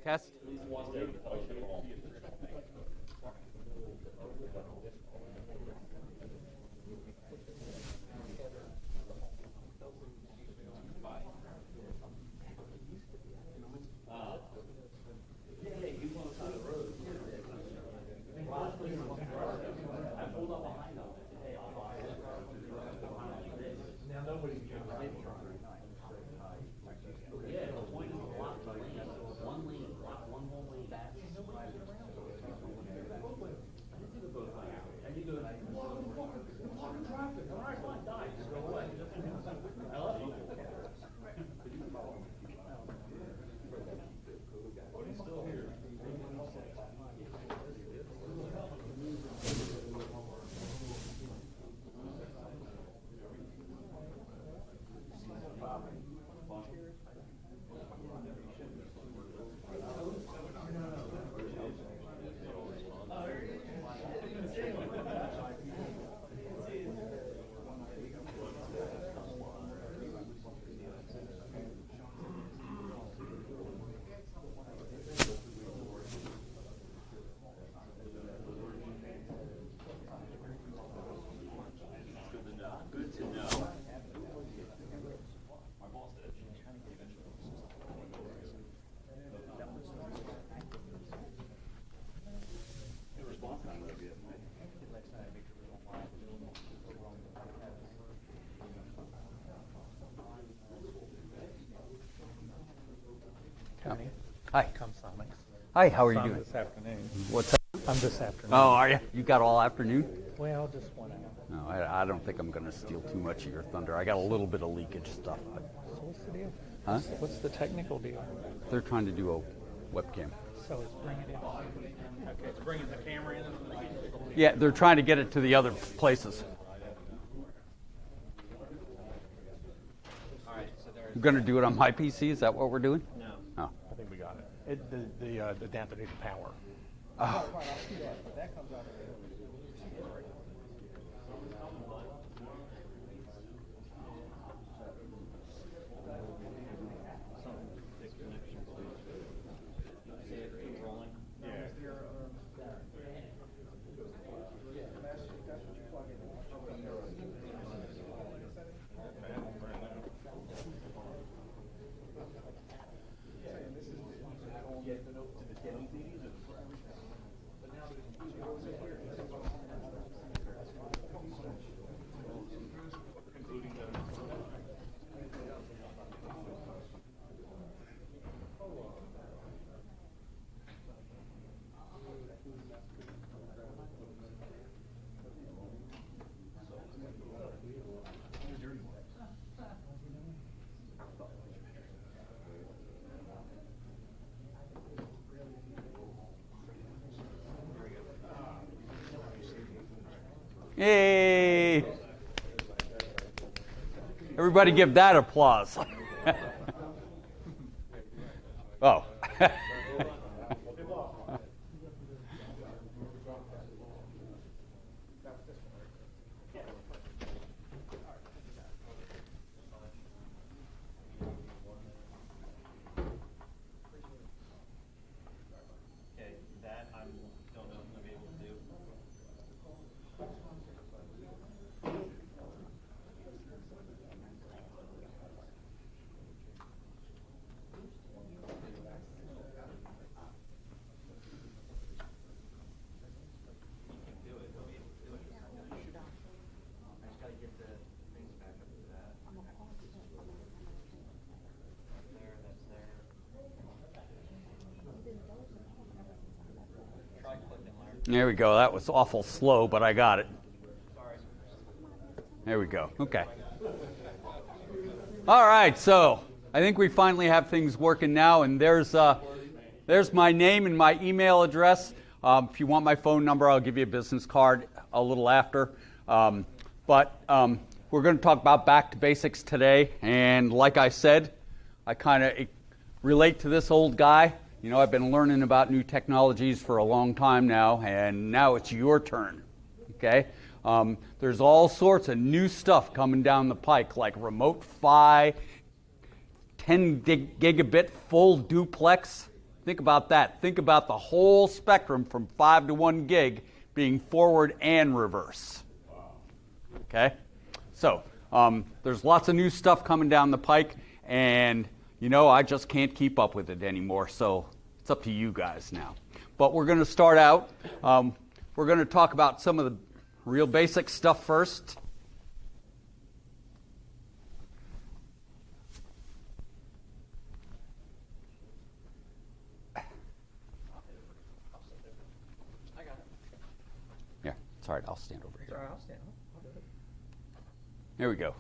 test. Hi. Hi, how are you doing? This afternoon. What's up? I'm this afternoon. Oh, are you? You got all afternoon? Well, just 1 hour. No, I don't think I'm going to steal too much of your thunder. I got a little bit of leakage stuff. But, So what's the deal? huh? What's the technical deal? They're trying to do a webcam. So it's bringing it in. Okay, it's bringing the camera in. Yeah, they're trying to get it to the other places. All right, so there's. We're going to do it on my PC? Is that what we're doing? No. Oh. I think we got it. The dampening power. Oh. Yay! Everybody give that applause. Oh. There we go. That was awful slow, but I got it. There we go. Okay. All right. So I think we finally have things working now, and there's my name and my email address. If you want my phone number, I'll give you a business card a little after. But we're going to talk about back to basics today, and like I said, I kind of relate to this old guy. You know, I've been learning about new technologies for a long time now, and now it's your turn, okay? There's all sorts of new stuff coming down the pike, like remote PHY, 10 gigabit full duplex, Think about that. Think about the whole spectrum from 5 to 1 gig being forward and reverse. Okay? So, there's lots of new stuff coming down the pike, and, I just can't keep up with it anymore, so it's up to you guys now. But we're going to start out. We're going to talk about some of the real basic stuff first. Yeah, it's all right. I'll stand over here. All right, I'll stand. I'll do it. There we go.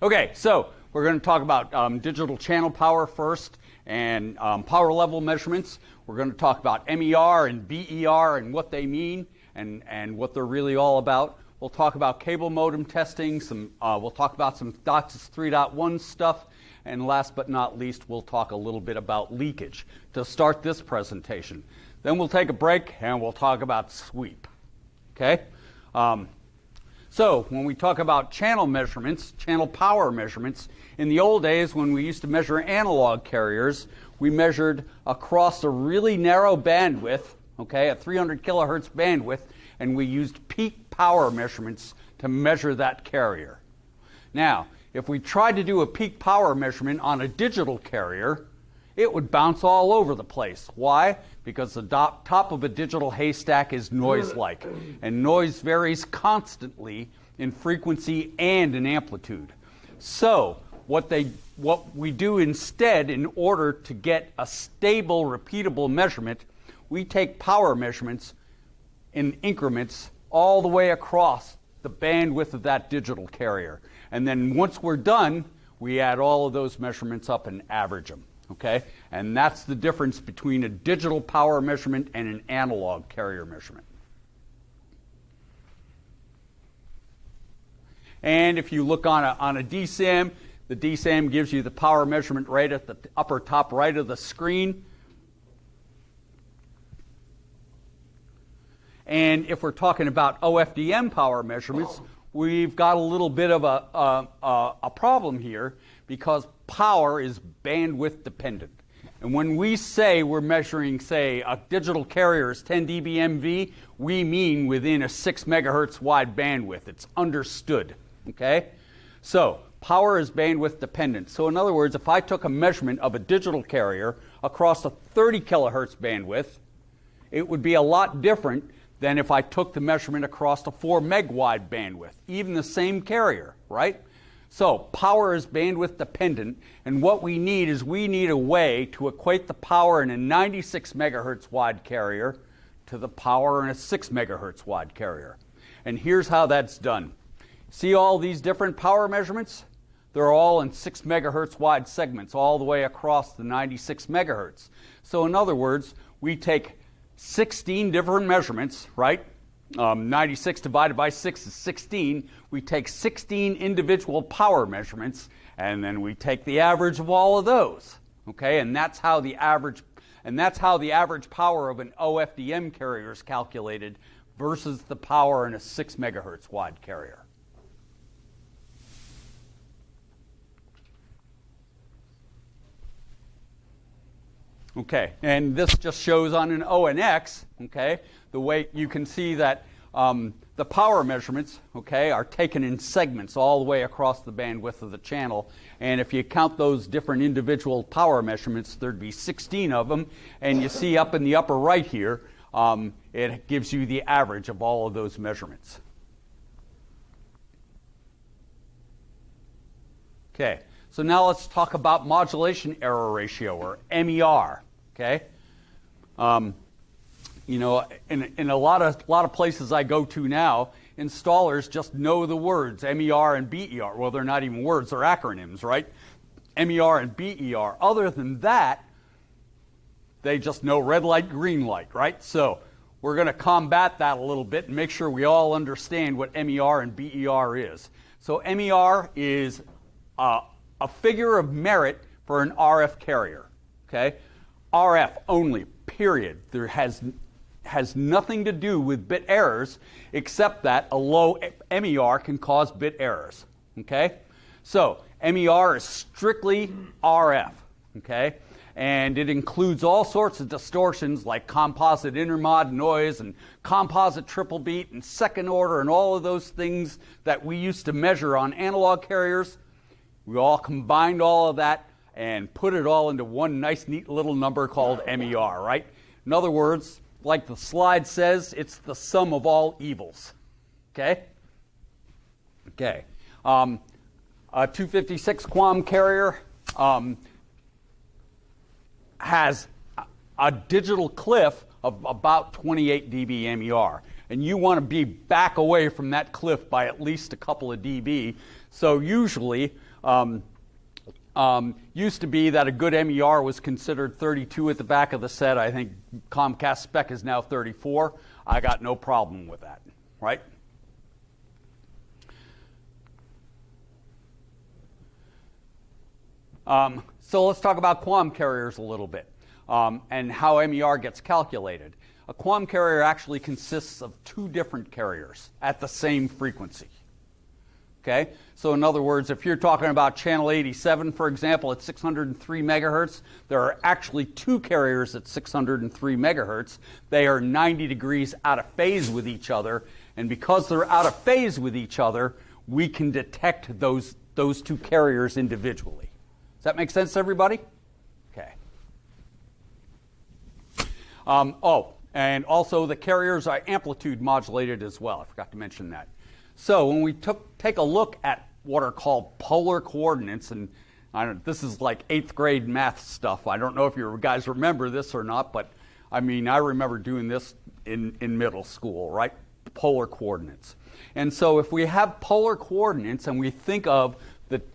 Okay, so we're going to talk about digital channel power first and power level measurements. We're going to talk about MER and BER and what they mean and what they're really all about. We'll talk about cable modem testing. We'll talk about some DOCSIS 3.1 stuff. And last but not least, we'll talk a little bit about leakage to start this presentation. Then we'll take a break and we'll talk about sweep. Okay? So when we talk about channel measurements, channel power measurements, in the old days when we used to measure analog carriers, we measured across a really narrow bandwidth, okay, a 300 kilohertz bandwidth, and we used peak power measurements to measure that carrier. Now, if we tried to do a peak power measurement on a digital carrier, it would bounce all over the place. Why? Because the top of a digital haystack is noise-like, and noise varies constantly in frequency and in amplitude. So what we do instead, in order to get a stable, repeatable measurement, we take power measurements in increments all the way across the bandwidth of that digital carrier. And then once we're done, we add all of those measurements up and average them. Okay? And that's the difference between a digital power measurement and an analog carrier measurement. And if you look on a DSAM, the DSAM gives you the power measurement right at the upper top right of the screen. And if we're talking about OFDM power measurements, we've got a little bit of a problem here, because power is bandwidth dependent. And when we say we're measuring, say, a digital carrier is 10 dBmV, we mean within a 6 megahertz wide bandwidth. It's understood, okay? So power is bandwidth dependent. So in other words, if I took a measurement of a digital carrier across a 30 kilohertz bandwidth, it would be a lot different than if I took the measurement across a 4 meg wide bandwidth, even the same carrier, right? So power is bandwidth dependent, and what we need is a way to equate the power in a 96 megahertz wide carrier to the power in a 6 megahertz wide carrier. And here's how that's done. See all these different power measurements? They're all in 6 megahertz wide segments all the way across the 96 megahertz. So in other words, we take 16 different measurements, right? 96 divided by 6 is 16. We take 16 individual power measurements, and then we take the average of all of those. Okay, and that's how the average power of an OFDM carrier is calculated versus the power in a 6 megahertz wide carrier. Okay, and this just shows on an ONX, okay, the way you can see that the power measurements, okay, are taken in segments all the way across the bandwidth of the channel. And if you count those different individual power measurements, there'd be 16 of them. And you see up in the upper right here, it gives you the average of all of those measurements. Okay, so now let's talk about modulation error ratio, or MER. Okay, you know, in a lot of places I go to now, installers just know the words MER and BER. Well, they're not even words; they're acronyms, right? MER and BER. Other than that, they just know red light, green light, right? So we're going to combat that a little bit and make sure we all understand what MER and BER is. So MER is a figure of merit for an RF carrier. Okay, RF only. Period. There has nothing to do with bit errors, except that a low MER can cause bit errors. Okay, so MER is strictly RF. Okay, and it includes all sorts of distortions like composite intermod noise and composite triple beat and second order and all of those things that we used to measure on analog carriers. We all combined all of that and put it all into one nice neat little number called MER, right? In other words, like the slide says, it's the sum of all evils. Okay? Okay. A 256 QAM carrier has a digital cliff of about 28 dB MER. And you want to be back away from that cliff by at least a couple of dB. So usually, used to be that a good MER was considered 32 at the back of the set. I think Comcast spec is now 34. I got no problem with that, right? So let's talk about QAM carriers a little bit and how MER gets calculated. A QAM carrier actually consists of two different carriers at the same frequency. Okay? So in other words, if you're talking about channel 87, for example, at 603 megahertz, there are actually two carriers at 603 megahertz. They are 90 degrees out of phase with each other, and because they're out of phase with each other, we can detect those two carriers individually. Does that make sense to everybody? Okay. And also the carriers are amplitude modulated as well. I forgot to mention that. So when we take a look at what are called polar coordinates, and this is like 8th grade math stuff. I don't know if you guys remember this or not, but I mean, I remember doing this in middle school, right? Polar coordinates. And so if we have polar coordinates and we think of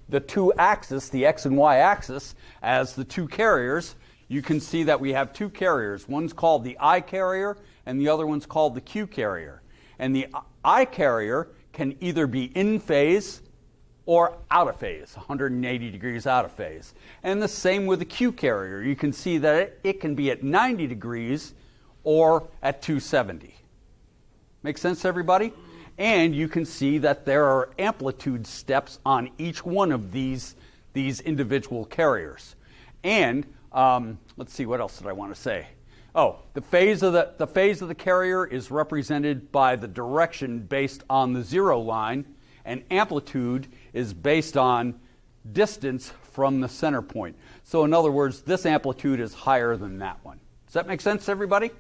the two axes, the x and y axis, as the two carriers, you can see that we have two carriers. One's called the I carrier and the other one's called the Q carrier. And the I carrier can either be in phase or out of phase, 180 degrees out of phase. And the same with the Q carrier. You can see that it can be at 90 degrees or at 270. Make sense, everybody? And you can see that there are amplitude steps on each one of these individual carriers. And let's see, what else did I want to say? Oh, the phase of the carrier is represented by the direction based on the zero line, and amplitude is based on distance from the center point. So in other words, this amplitude is higher than that one. Does that make sense, everybody?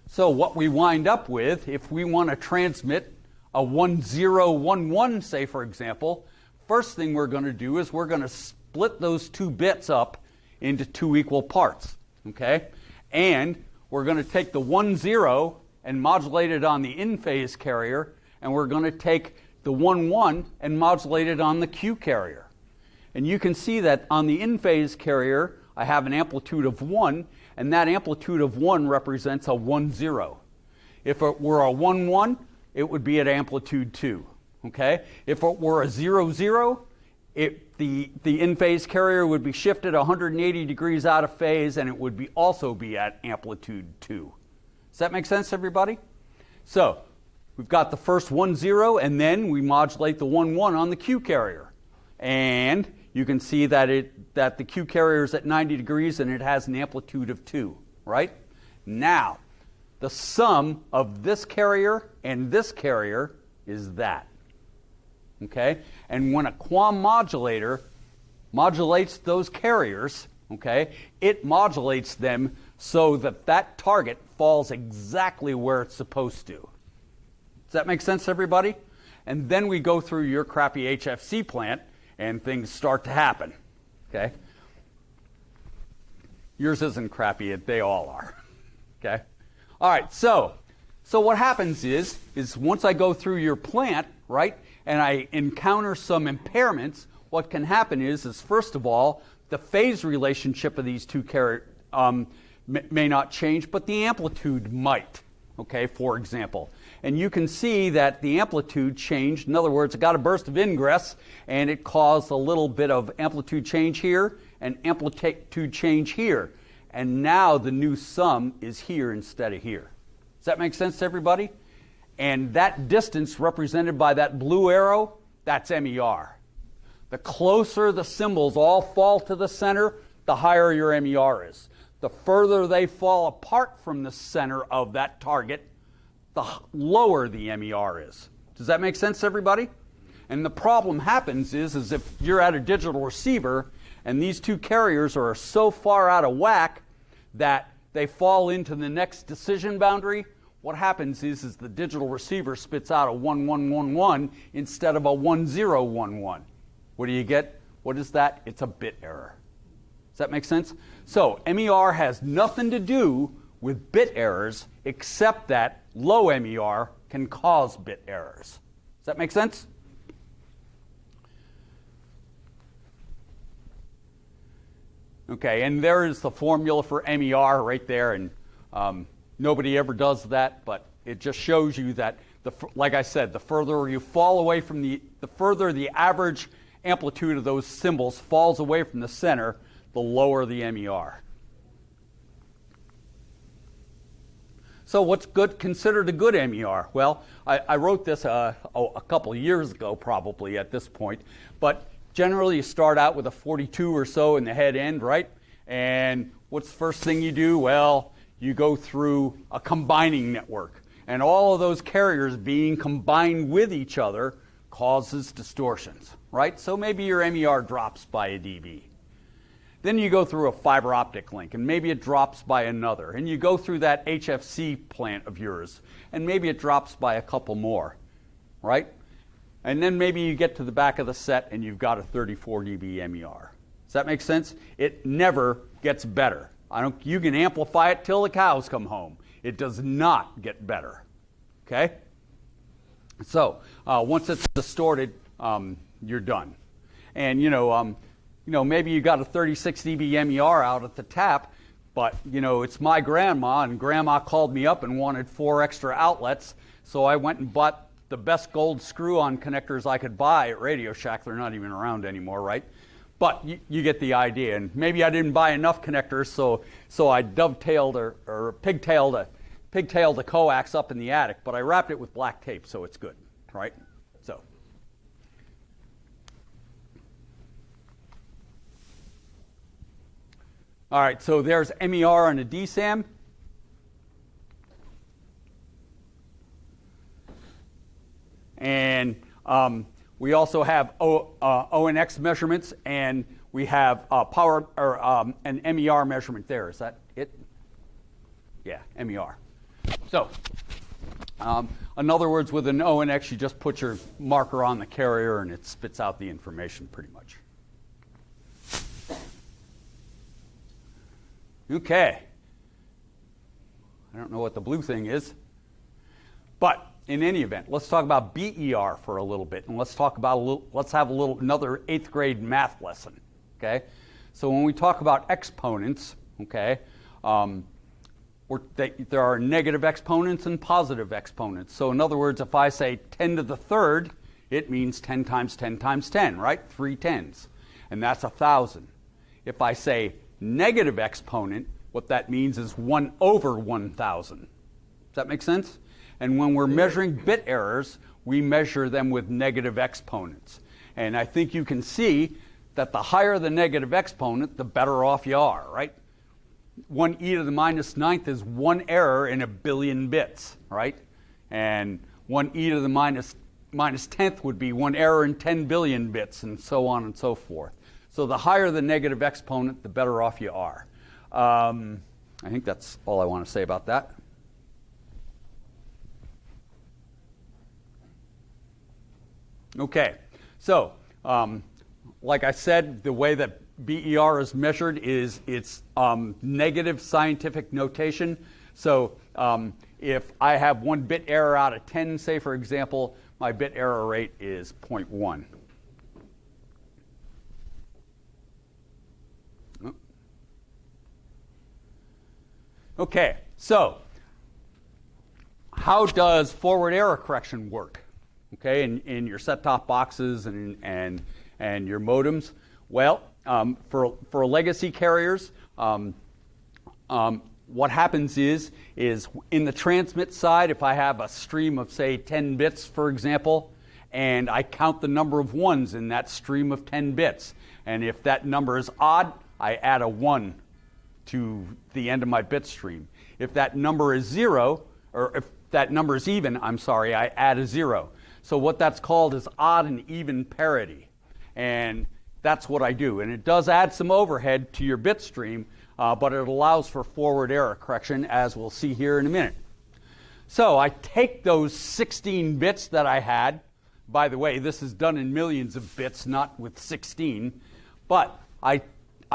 So what we wind up with, if we want to transmit a 1011, say for example, first thing we're going to do is we're going to split those two bits up into two equal parts, okay? And we're going to take the 10 and modulate it on the in-phase carrier, and we're going to take the 11 and modulate it on the Q carrier. And you can see that on the in-phase carrier, I have an amplitude of 1, and that amplitude of 1 represents a 10. If it were a 11, it would be at amplitude 2, okay? If it were a 00, the in-phase carrier would be shifted 180 degrees out of phase, and it would also be at amplitude 2. Does that make sense, everybody? So we've got the first 10, and then we modulate the 11 on the Q carrier. And you can see that the Q carrier is at 90 degrees, and it has an amplitude of 2, right? Now, the sum of this carrier and this carrier is that. Okay? And when a QAM modulator modulates those carriers, okay, it modulates them so that that target falls exactly where it's supposed to. Does that make sense, everybody? And then we go through your crappy HFC plant and things start to happen. Okay? Yours isn't crappy, they all are. Okay? All right, so what happens is once I go through your plant, right, and I encounter some impairments, what can happen is first of all, the phase relationship of these two carriers may not change, but the amplitude might, okay, for example. And you can see that the amplitude changed. In other words, it got a burst of ingress, and it caused a little bit of amplitude change here and amplitude change here. And now the new sum is here instead of here. Does that make sense to everybody? And that distance represented by that blue arrow, that's MER. The closer the symbols all fall to the center, the higher your MER is. The further they fall apart from the center of that target, the lower the MER is. Does that make sense to everybody? And the problem happens is if you're at a digital receiver and these two carriers are so far out of whack that they fall into the next decision boundary, what happens is the digital receiver spits out a 1111 instead of a 1011. What do you get? What is that? It's a bit error. Does that make sense? So MER has nothing to do with bit errors except that low MER can cause bit errors. Does that make sense? Okay, and there is the formula for MER right there, and nobody ever does that, but it just shows you that, like I said, the further you fall away from the further the average amplitude of those symbols falls away from the center, the lower the MER. So what's considered a good MER? Well, I wrote this a couple of years ago probably at this point, but generally you start out with a 42 or so in the head end, right? And what's the first thing you do? Well, you go through a combining network, and all of those carriers being combined with each other causes distortions, right? So maybe your MER drops by a dB. Then you go through a fiber optic link, and maybe it drops by another. And you go through that HFC plant of yours, and maybe it drops by a couple more, right? And then maybe you get to the back of the set, and you've got a 34 dB MER. Does that make sense? It never gets better. You can amplify it till the cows come home. It does not get better, okay? So once it's distorted, you're done. And maybe you got a 36 dB MER out at the tap, but it's my grandma, and grandma called me up and wanted 4 extra outlets, so I went and bought the best gold screw-on connectors I could buy at Radio Shack. They're not even around anymore, right? But you get the idea. And maybe I didn't buy enough connectors, so I dovetailed or pigtailed a coax up in the attic, but I wrapped it with black tape, so it's good, right? So. All right, so there's MER on a DSAM. And we also have ONX measurements, and we have power or an MER measurement there. Is that it? Yeah, MER. So, in other words, with an ONX, you just put your marker on the carrier, and it spits out the information pretty much. Okay. I don't know what the blue thing is, but in any event, let's talk about BER for a little bit, and let's have another 8th grade math lesson. Okay, so when we talk about exponents, okay, there are negative exponents and positive exponents. So in other words, if I say 10 to the third, it means 10 times 10 times 10, right? 3 tens, and that's 1,000. If I say negative exponent, what that means is 1 over 1,000. Does that make sense? And when we're measuring bit errors, we measure them with negative exponents. And I think you can see that the higher the negative exponent, the better off you are, right? 1 e to the minus 9th is 1 error in a billion bits, right? And 1 e to the minus 10th would be 1 error in 10 billion bits, and so on and so forth. So the higher the negative exponent, the better off you are. I think that's all I want to say about that. Okay, so like I said, the way that BER is measured is it's negative scientific notation. So if I have 1 bit error out of 10, say for example, my bit error rate is 0.1. Okay, so how does forward error correction work? Okay, in your set-top boxes and your modems. Well, for legacy carriers, what happens is in the transmit side, if I have a stream of say 10 bits, for example, and I count the number of ones in that stream of 10 bits. And if that number is odd, I add a 1 to the end of my bit stream. If that number is zero, or if that number is even, I add a 0. So what that's called is odd and even parity. And that's what I do. And it does add some overhead to your bit stream, but it allows for forward error correction, as we'll see here in a minute. So I take those 16 bits that I had. By the way, this is done in millions of bits, not with 16. But I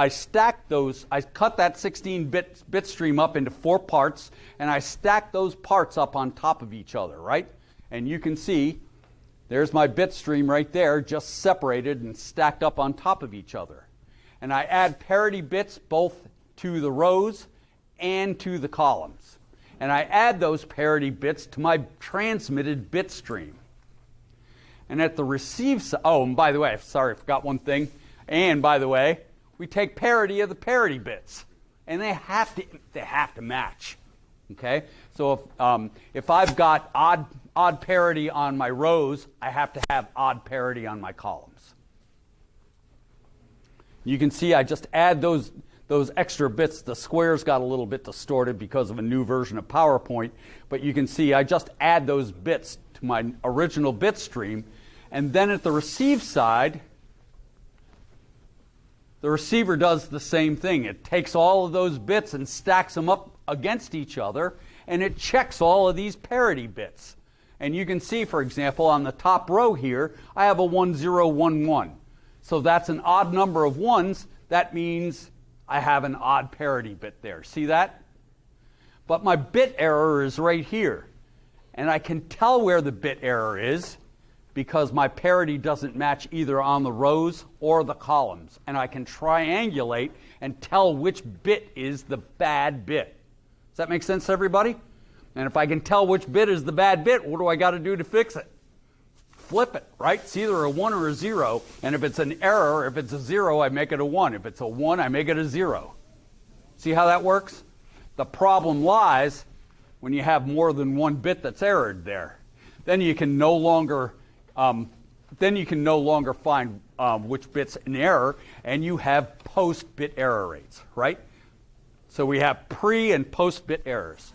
stack those, I cut that 16-bit stream up into 4 parts, and I stack those parts up on top of each other, right? And you can see, there's my bit stream right there, just separated and stacked up on top of each other. And I add parity bits both to the rows and to the columns. And I add those parity bits to my transmitted bit stream. And at the receive side, oh, and by the way, sorry, I forgot one thing. And by the way, we take parity of the parity bits, and they have to match. Okay, so if I've got odd parity on my rows, I have to have odd parity on my columns. You can see I just add those extra bits. The squares got a little bit distorted because of a new version of PowerPoint, but you can see I just add those bits to my original bit stream, and then at the receive side, the receiver does the same thing. It takes all of those bits and stacks them up against each other, and it checks all of these parity bits. And you can see, for example, on the top row here, I have a 1011. So that's an odd number of ones. That means I have an odd parity bit there. See that? But my bit error is right here. And I can tell where the bit error is because my parity doesn't match either on the rows or the columns. And I can triangulate and tell which bit is the bad bit. Does that make sense to everybody? And if I can tell which bit is the bad bit, what do I got to do to fix it? Flip it, right? It's either a 1 or a 0. And if it's an error, if it's a 0, I make it a 1. If it's a 1, I make it a 0. See how that works? The problem lies when you have more than one bit that's errored there. Then you can no longer find which bit's in error, and you have post-bit error rates, right? So we have pre- and post-bit errors.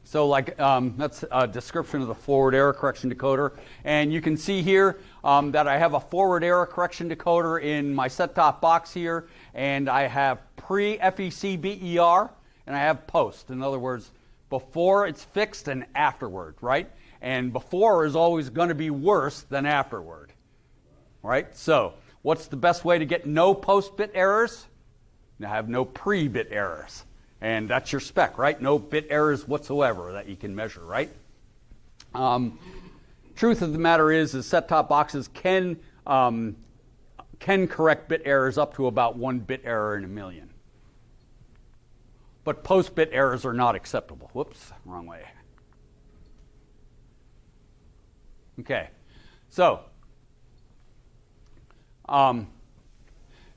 So that's a description of the forward error correction decoder. And you can see here that I have a forward error correction decoder in my set-top box here, and I have pre-FEC BER, and I have post. In other words, before it's fixed and afterward, right? And before is always going to be worse than afterward, right? So what's the best way to get no post-bit errors? To have no pre-bit errors. And that's your spec, right? No bit errors whatsoever that you can measure, right? Truth of the matter is set-top boxes can correct bit errors up to about 1 bit error in a million. But post-bit errors are not acceptable. Whoops, wrong way. Okay, so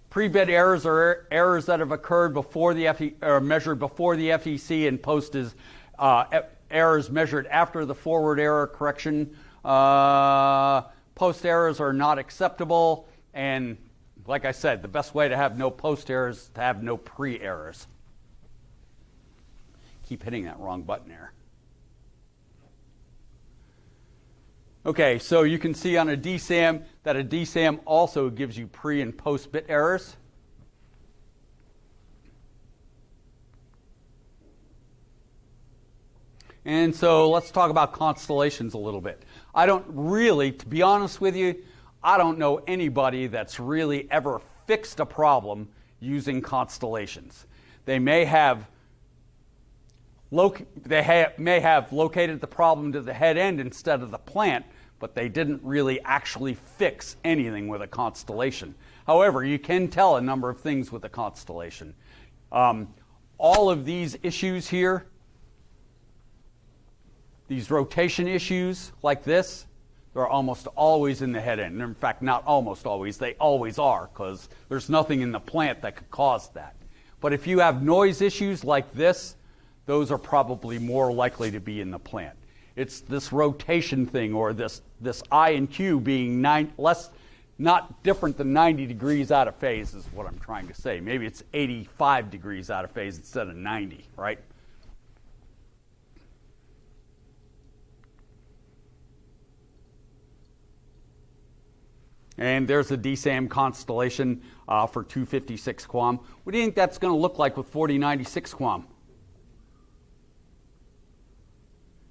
pre-bit errors are errors that have occurred before the or measured before the FEC, and post is errors measured after the forward error correction. Post errors are not acceptable, and like I said, the best way to have no post errors is to have no pre-errors. Keep hitting that wrong button there. Okay, so you can see on a DSAM that a DSAM also gives you pre- and post-bit errors. And so let's talk about constellations a little bit. I don't really, to be honest with you, I don't know anybody that's really ever fixed a problem using constellations. They may have located the problem to the head end instead of the plant, but they didn't really actually fix anything with a constellation. However, you can tell a number of things with a constellation. All of these issues here, these rotation issues like this, they're almost always in the head end. In fact, not almost always, they always are, because there's nothing in the plant that could cause that. But if you have noise issues like this, those are probably more likely to be in the plant. It's this rotation thing, or this I and Q being not different than 90 degrees out of phase is what I'm trying to say. Maybe it's 85 degrees out of phase instead of 90, right? And there's a DSAM Constellation for 256 QAM. What do you think that's going to look like with 4096 QAM?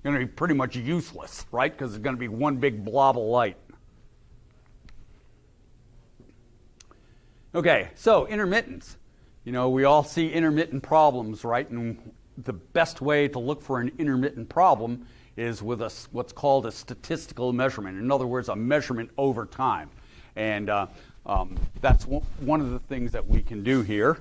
Going to be pretty much useless, right? Because it's going to be one big blob of light. Okay, so intermittence. You know, we all see intermittent problems, right? And the best way to look for an intermittent problem is with what's called a statistical measurement. In other words, a measurement over time. And that's one of the things that we can do here.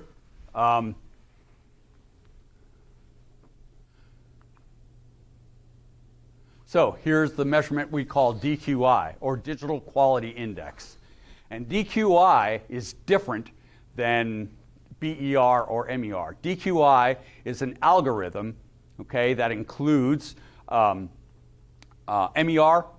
So here's the measurement we call DQI, or Digital Quality Index. And DQI is different than BER or MER. DQI is an algorithm, okay, that includes MER,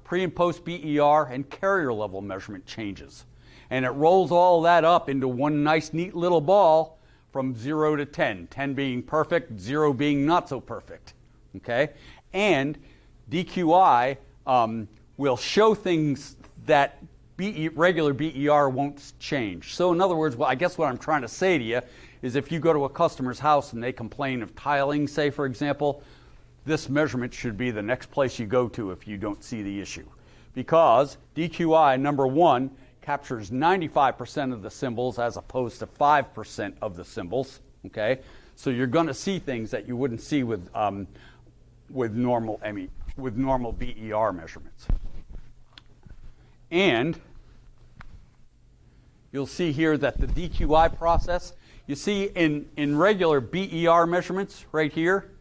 pre and post BER, and carrier level measurement changes. And it rolls all that up into one nice, neat little ball from 0 to 10, 10 being perfect, 0 being not so perfect, okay? And DQI will show things that regular BER won't change. So in other words, well, I guess what I'm trying to say to you is if you go to a customer's house and they complain of tiling, say for example, this measurement should be the next place you go to if you don't see the issue. Because DQI, number one, captures 95% of the symbols as opposed to 5% of the symbols, okay? So you're going to see things that you wouldn't see with normal BER measurements. And you'll see here that the DQI process, you see in regular BER measurements right here,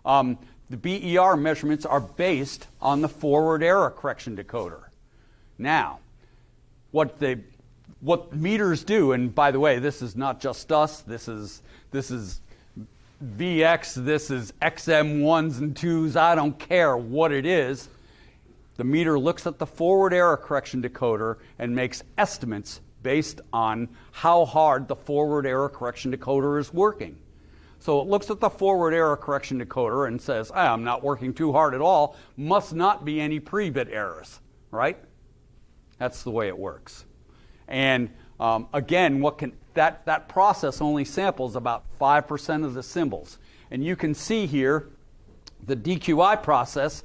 the BER measurements are based on the forward error correction decoder. Now, what meters do, and by the way, this is not just us, this is VX, this is XM1s and 2s, I don't care what it is. The meter looks at the forward error correction decoder and makes estimates based on how hard the forward error correction decoder is working. So it looks at the forward error correction decoder and says, I'm not working too hard at all, must not be any pre-bit errors, right? That's the way it works. And again, that process only samples about 5% of the symbols. And you can see here the DQI process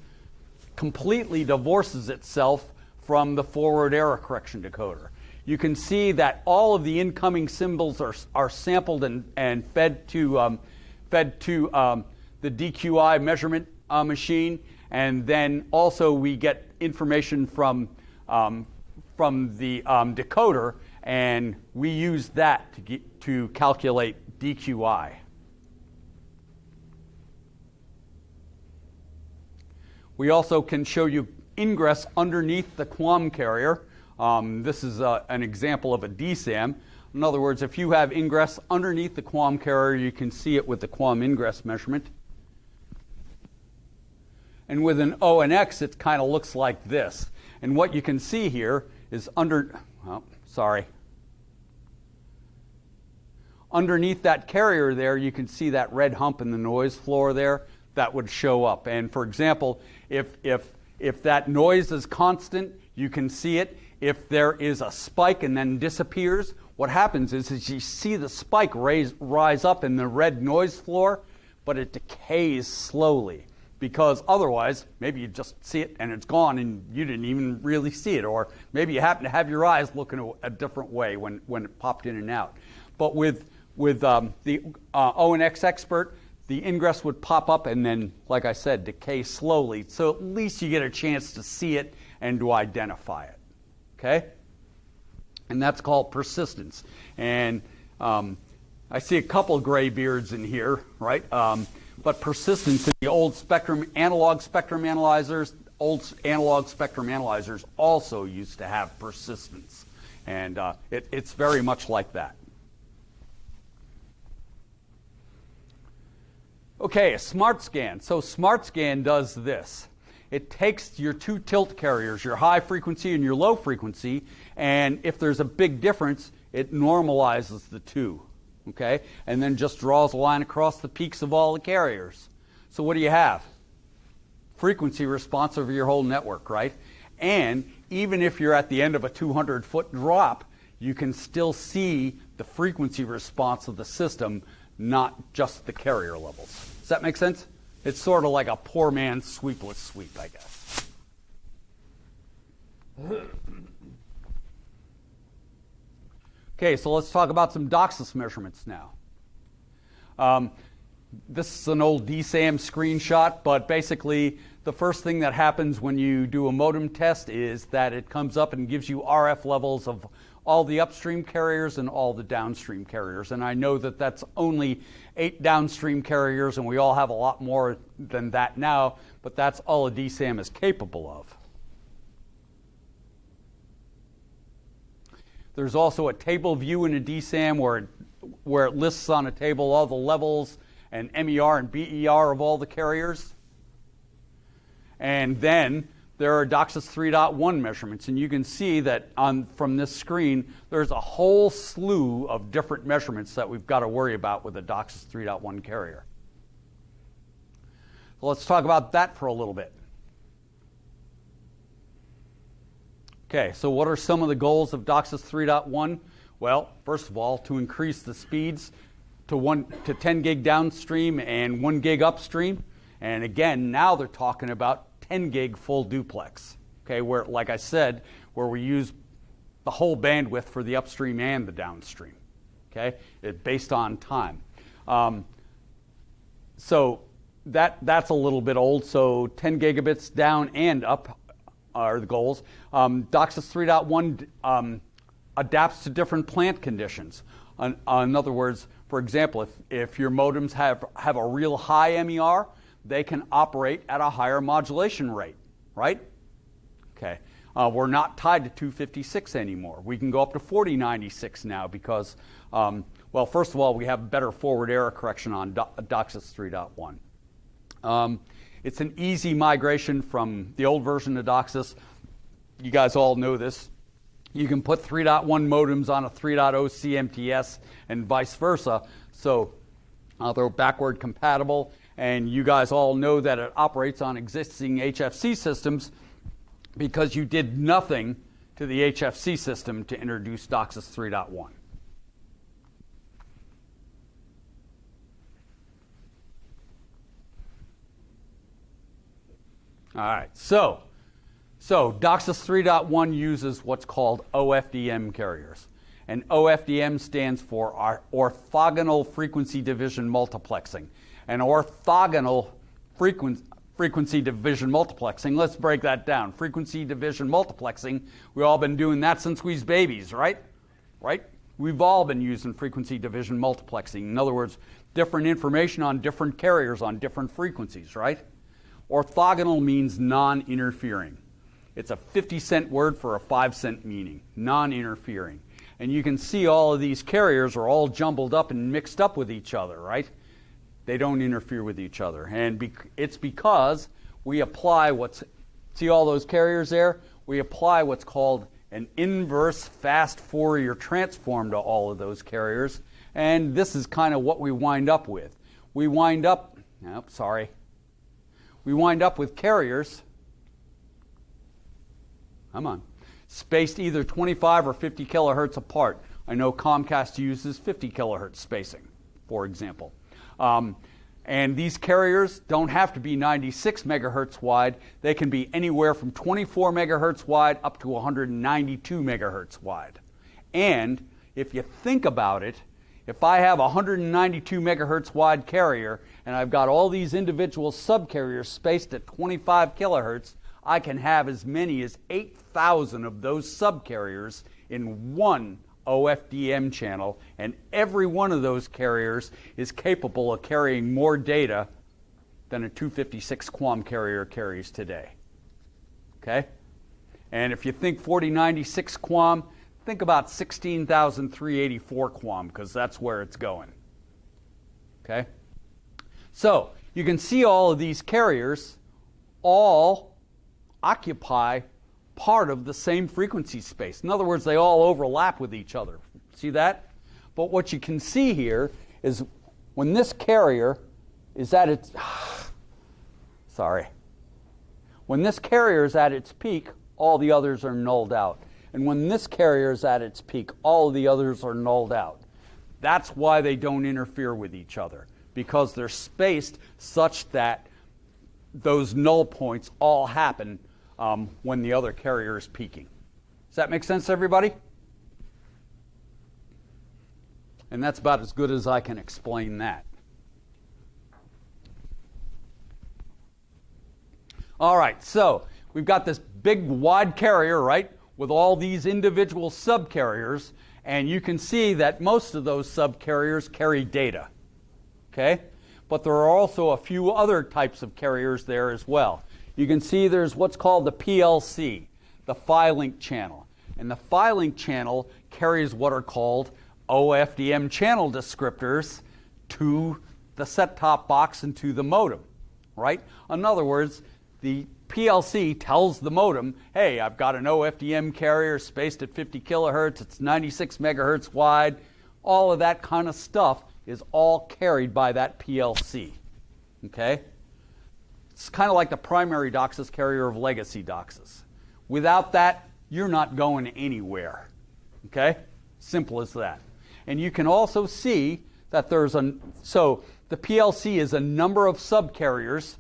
completely divorces itself from the forward error correction decoder. You can see that all of the incoming symbols are sampled and fed to the DQI measurement machine, and then also we get information from the decoder, and we use that to calculate DQI. We also can show you ingress underneath the QAM carrier. This is an example of a DSAM. In other words, if you have ingress underneath the QAM carrier, you can see it with the QAM ingress measurement. And with an ONX, it kind of looks like this. And what you can see here is underneath that carrier there, you can see that red hump in the noise floor there. That would show up. And for example, if that noise is constant, you can see it. If there is a spike and then disappears, what happens is you see the spike rise up in the red noise floor, but it decays slowly. Because otherwise, maybe you just see it and it's gone and you didn't even really see it. Or maybe you happen to have your eyes looking a different way when it popped in and out. But with the ONX expert, the ingress would pop up and then, like I said, decay slowly. So at least you get a chance to see it and to identify it. Okay? And that's called persistence. And I see a couple gray beards in here, right? But persistence in the old analog spectrum analyzers also used to have persistence. And it's very much like that. Okay, a smart scan. So smart scan does this. It takes your two tilt carriers, your high frequency and your low frequency, and if there's a big difference, it normalizes the two, okay? And then just draws a line across the peaks of all the carriers. So what do you have? Frequency response over your whole network, right? And even if you're at the end of a 200-foot drop, you can still see the frequency response of the system, not just the carrier levels. Does that make sense? It's sort of like a poor man's sweepless sweep, I guess. Okay, so let's talk about some DOCSIS measurements now. This is an old DSAM screenshot, but basically the first thing that happens when you do a modem test is that it comes up and gives you RF levels of all the upstream carriers and all the downstream carriers. And I know that that's only 8 downstream carriers, and we all have a lot more than that now, but that's all a DSAM is capable of. There's also a table view in a DSAM where it lists on a table all the levels and MER and BER of all the carriers. And then there are DOCSIS 3.1 measurements, and you can see that from this screen, there's a whole slew of different measurements that we've got to worry about with a DOCSIS 3.1 carrier. So let's talk about that for a little bit. Okay, so what are some of the goals of DOCSIS 3.1? Well, first of all, to increase the speeds to 10 gig downstream and 1 gig upstream. And again, now they're talking about 10 gig full duplex. Okay, where, like I said, where we use the whole bandwidth for the upstream and the downstream. Okay, based on time. So that's a little bit old. So 10 gigabits down and up are the goals. DOCSIS 3.1 adapts to different plant conditions. In other words, for example, if your modems have a real high MER, they can operate at a higher modulation rate, right? Okay. We're not tied to 256 anymore. We can go up to 4096 now because, well, first of all, we have better forward error correction on DOCSIS 3.1. It's an easy migration from the old version of DOCSIS. You guys all know this. You can put 3.1 modems on a 3.0 CMTS and vice versa. So they're backward compatible. And you guys all know that it operates on existing HFC systems because you did nothing to the HFC system to introduce DOCSIS 3.1. All right, so DOCSIS 3.1 uses what's called OFDM carriers. And OFDM stands for orthogonal frequency division multiplexing. And orthogonal frequency division multiplexing, let's break that down. Frequency division multiplexing, we've all been doing that since we was babies, right? Right? We've all been using frequency division multiplexing. In other words, different information on different carriers on different frequencies, right? Orthogonal means non-interfering. It's a 50-cent word for a 5-cent meaning, non-interfering. And you can see all of these carriers are all jumbled up and mixed up with each other, right? They don't interfere with each other. And it's because we apply see all those carriers there? We apply what's called an inverse fast Fourier transform to all of those carriers. And this is kind of what we wind up with. We wind up with carriers, spaced either 25 or 50 kilohertz apart. I know Comcast uses 50 kilohertz spacing, for example. And these carriers don't have to be 96 megahertz wide. They can be anywhere from 24 megahertz wide up to 192 megahertz wide. And if you think about it, if I have a 192 megahertz wide carrier and I've got all these individual subcarriers spaced at 25 kilohertz, I can have as many as 8,000 of those subcarriers in one OFDM channel, and every one of those carriers is capable of carrying more data than a 256 QAM carrier carries today. Okay? And if you think 4096 QAM, think about 16,384 QAM, because that's where it's going. Okay? So you can see all of these carriers all occupy part of the same frequency space. In other words, they all overlap with each other. See that? But what you can see here is when this carrier is at its when this carrier is at its peak, all the others are nulled out. And when this carrier is at its peak, all of the others are nulled out. That's why they don't interfere with each other, because they're spaced such that those null points all happen when the other carrier is peaking. Does that make sense, everybody? And that's about as good as I can explain that. All right, so we've got this big wide carrier, right, with all these individual subcarriers, and you can see that most of those subcarriers carry data, okay? But there are also a few other types of carriers there as well. You can see there's what's called the PLC, the PHY link channel. And the PHY link channel carries what are called OFDM channel descriptors to the set-top box and to the modem, right? In other words, the PLC tells the modem, hey, I've got an OFDM carrier spaced at 50 kilohertz, it's 96 megahertz wide. All of that kind of stuff is all carried by that PLC, okay? It's kind of like the primary DOCSIS carrier of legacy DOCSIS. Without that, you're not going anywhere, okay? Simple as that. And you can also see that so the PLC is a number of subcarriers,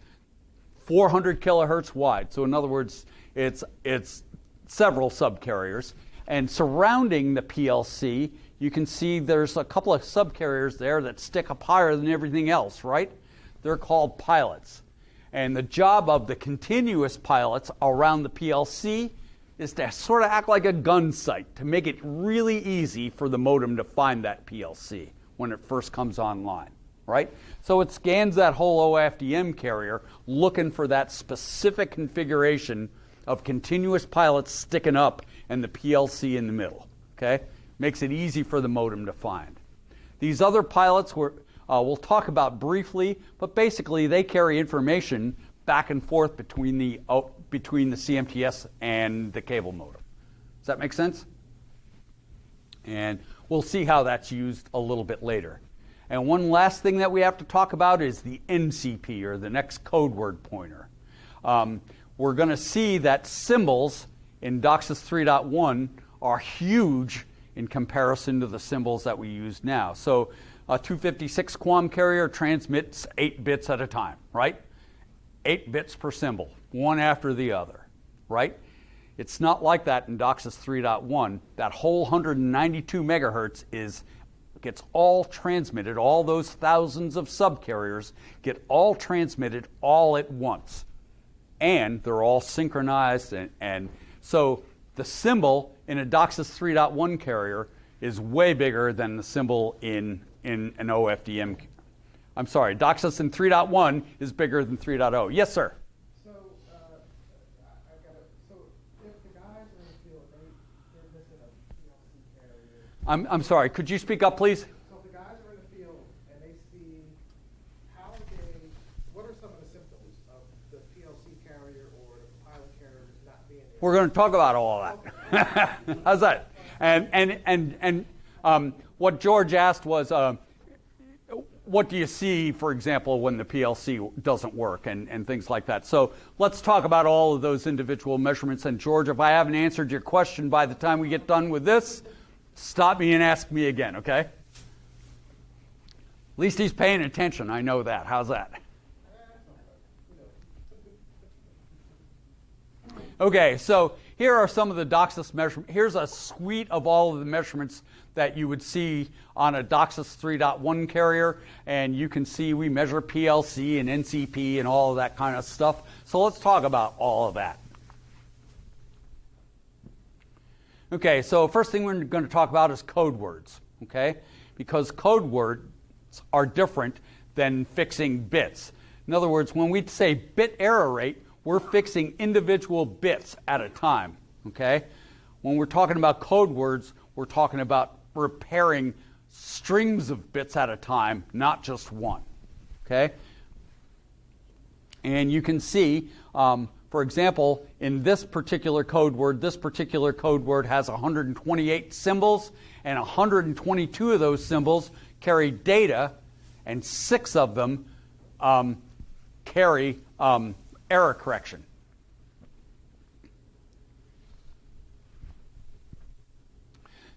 400 kilohertz wide. So in other words, it's several subcarriers. And surrounding the PLC, you can see there's a couple of subcarriers there that stick up higher than everything else, right? They're called pilots. And the job of the continuous pilots around the PLC is to sort of act like a gun sight, to make it really easy for the modem to find that PLC when it first comes online, right? So it scans that whole OFDM carrier looking for that specific configuration of continuous pilots sticking up and the PLC in the middle, okay? Makes it easy for the modem to find. These other pilots we'll talk about briefly, but basically they carry information back and forth between the CMTS and the cable modem. Does that make sense? And we'll see how that's used a little bit later. And one last thing that we have to talk about is the NCP, or the next code word pointer. We're going to see that symbols in DOCSIS 3.1 are huge in comparison to the symbols that we use now. So a 256 QAM carrier transmits 8 bits at a time, right? 8 bits per symbol, one after the other, right? It's not like that in DOCSIS 3.1. That whole 192 megahertz gets all transmitted, all those thousands of subcarriers get all transmitted all at once. And they're all synchronized, and so the symbol in a DOCSIS 3.1 carrier is way bigger than the symbol in an OFDM. I'm sorry, DOCSIS in 3.1 is bigger than 3.0. Yes, sir? So, so if the guys are in the field, they're missing a PLC carrier. I'm sorry, could you speak up, please? So if the guys are in the field and they see what are some of the symptoms of the PLC carrier or the pilot carrier not being there? We're going to talk about all of that. How's that? And what George asked was, what do you see, for example, when the PLC doesn't work and things like that? So let's talk about all of those individual measurements. And George, if I haven't answered your question by the time we get done with this, stop me and ask me again, okay? At least he's paying attention. I know that. How's that? Okay, so here are some of the DOCSIS measurements. Here's a suite of all of the measurements that you would see on a DOCSIS 3.1 carrier, and you can see we measure PLC and NCP and all of that kind of stuff. So let's talk about all of that. Okay, so first thing we're going to talk about is code words, okay? Because code words are different than fixing bits. In other words, when we say bit error rate, we're fixing individual bits at a time, okay? When we're talking about code words, we're talking about repairing strings of bits at a time, not just one, okay? And you can see, for example, in this particular code word has 128 symbols, and 122 of those symbols carry data, and 6 of them carry error correction.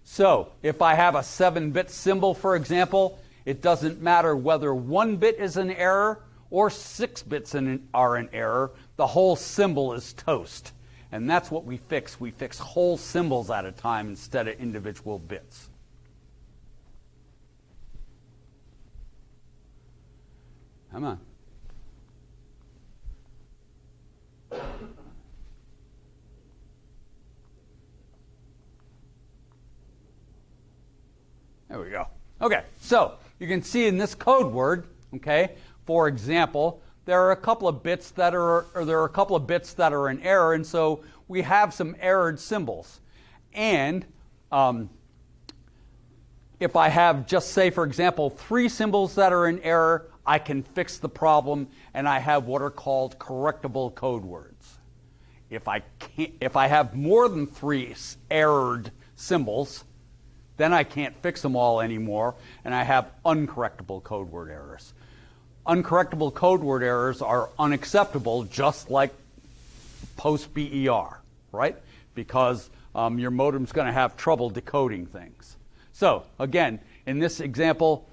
So if I have a 7-bit symbol, for example, it doesn't matter whether 1 bit is an error or 6 bits are an error. The whole symbol is toast. And that's what we fix. We fix whole symbols at a time instead of individual bits. Come on. There we go. Okay, so you can see in this code word, okay, for example, there are a couple of bits that are in error, and so we have some errored symbols. And if I have just, say, for example, 3 symbols that are in error, I can fix the problem, and I have what are called correctable code words. If I have more than 3 errored symbols, then I can't fix them all anymore, and I have uncorrectable code word errors. Uncorrectable code word errors are unacceptable, just like post-BER, right? Because your modem's going to have trouble decoding things. So again, in this example,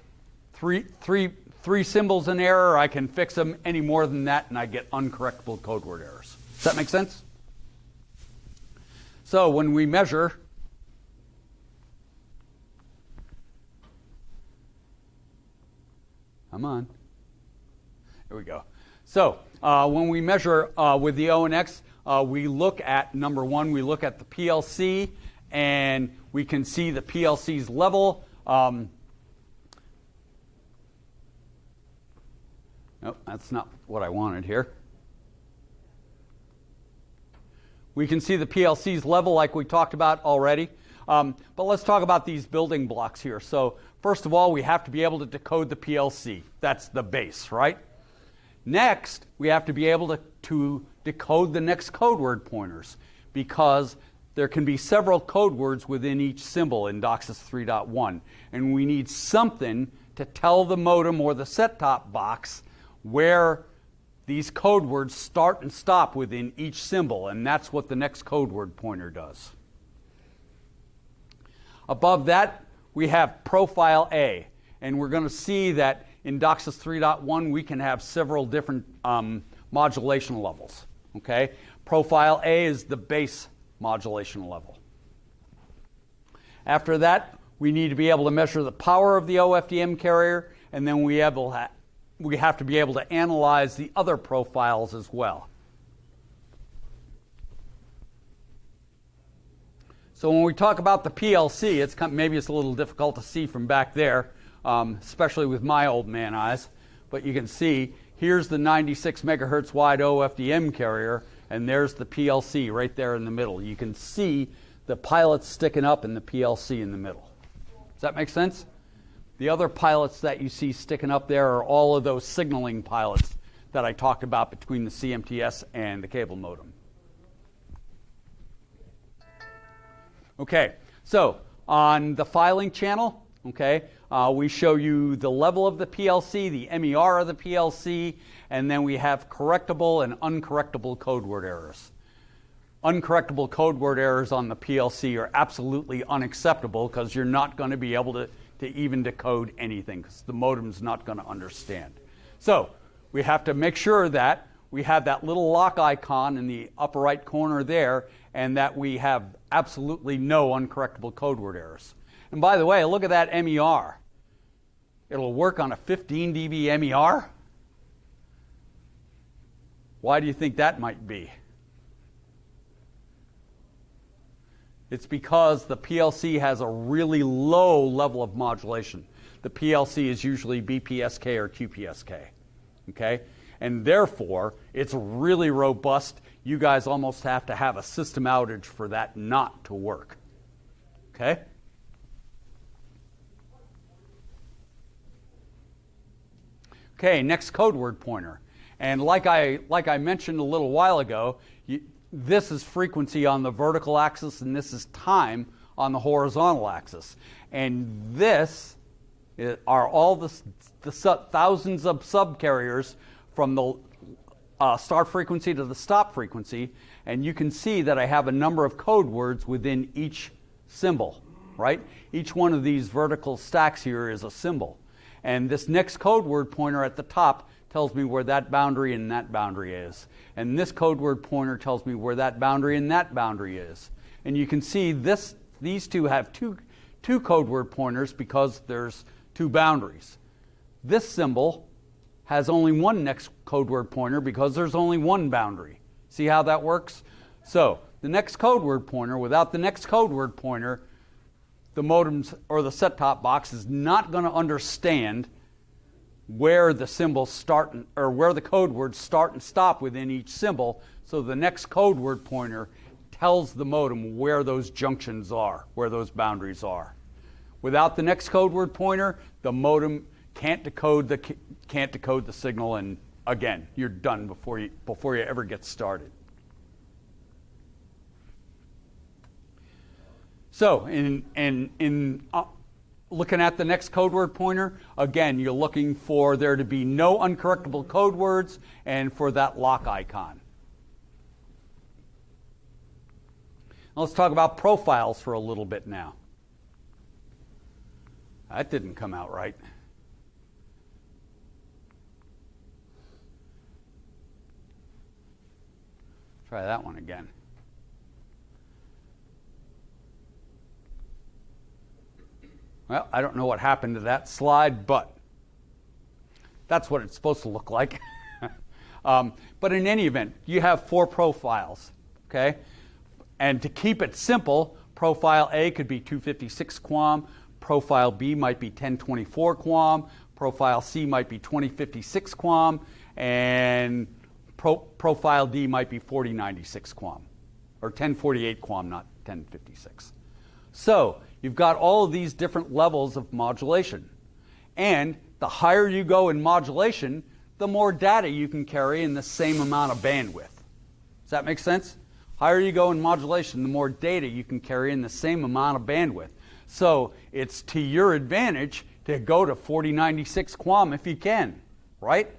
three symbols in error, I can fix them. Any more than that, and I get uncorrectable code word errors. Does that make sense? So when we measure Come on. There we go. So when we measure with the ONX, we look at, number one, we look at the PLC, and we can see the PLC's level. Nope, that's not what I wanted here. We can see the PLC's level like we talked about already. But let's talk about these building blocks here. So first of all, we have to be able to decode the PLC. That's the base, right? Next, we have to be able to decode the next code word pointers, because there can be several code words within each symbol in DOCSIS 3.1. And we need something to tell the modem or the set-top box where these code words start and stop within each symbol, and that's what the next code word pointer does. Above that, we have profile A, and we're going to see that in DOCSIS 3.1 we can have several different modulation levels. Okay? Profile A is the base modulation level. After that, we need to be able to measure the power of the OFDM carrier, and then we have to be able to analyze the other profiles as well. So when we talk about the PLC, maybe it's a little difficult to see from back there, especially with my old man eyes. But you can see here's the 96 megahertz wide OFDM carrier, and there's the PLC right there in the middle. You can see the pilots sticking up in the PLC in the middle. Does that make sense? The other pilots that you see sticking up there are all of those signaling pilots that I talked about between the CMTS and the cable modem. Okay, so on the filing channel, okay, we show you the level of the PLC, the MER of the PLC, and then we have correctable and uncorrectable code word errors. Uncorrectable code word errors on the PLC are absolutely unacceptable, because you're not going to be able to even decode anything, because the modem's not going to understand. So we have to make sure that we have that little lock icon in the upper right corner there, and that we have absolutely no uncorrectable code word errors. And by the way, look at that MER. It'll work on a 15 dB MER? Why do you think that might be? It's because the PLC has a really low level of modulation. The PLC is usually BPSK or QPSK, okay? And therefore, it's really robust. You guys almost have to have a system outage for that not to work, okay? Okay, next code word pointer. And like I mentioned a little while ago, this is frequency on the vertical axis, and this is time on the horizontal axis. And this are all the thousands of subcarriers from the start frequency to the stop frequency. And you can see that I have a number of code words within each symbol, right? Each one of these vertical stacks here is a symbol. And this next code word pointer at the top tells me where that boundary and that boundary is. And this code word pointer tells me where that boundary and that boundary is. And you can see these two have two code word pointers because there's two boundaries. This symbol has only one next code word pointer because there's only one boundary. See how that works? So the next code word pointer, without the next code word pointer, the modems or the set-top box is not going to understand where the symbols start or where the code words start and stop within each symbol. So the next code word pointer tells the modem where those junctions are, where those boundaries are. Without the next code word pointer, the modem can't decode the signal, and again, you're done before you ever get started. So in looking at the next code word pointer, again, you're looking for there to be no uncorrectable code words and for that lock icon. Now let's talk about profiles for a little bit now. That didn't come out right. Try that one again. Well, I don't know what happened to that slide, but that's what it's supposed to look like. But in any event, you have 4 profiles, okay? And to keep it simple, profile A could be 256 QAM, profile B might be 1024 QAM, profile C might be 2056 QAM, and profile D might be 4096 QAM, or 1048 QAM, not 1056. So you've got all of these different levels of modulation. And the higher you go in modulation, the more data you can carry in the same amount of bandwidth. Does that make sense? Higher you go in modulation, the more data you can carry in the same amount of bandwidth. So it's to your advantage to go to 4096 QAM if you can, right?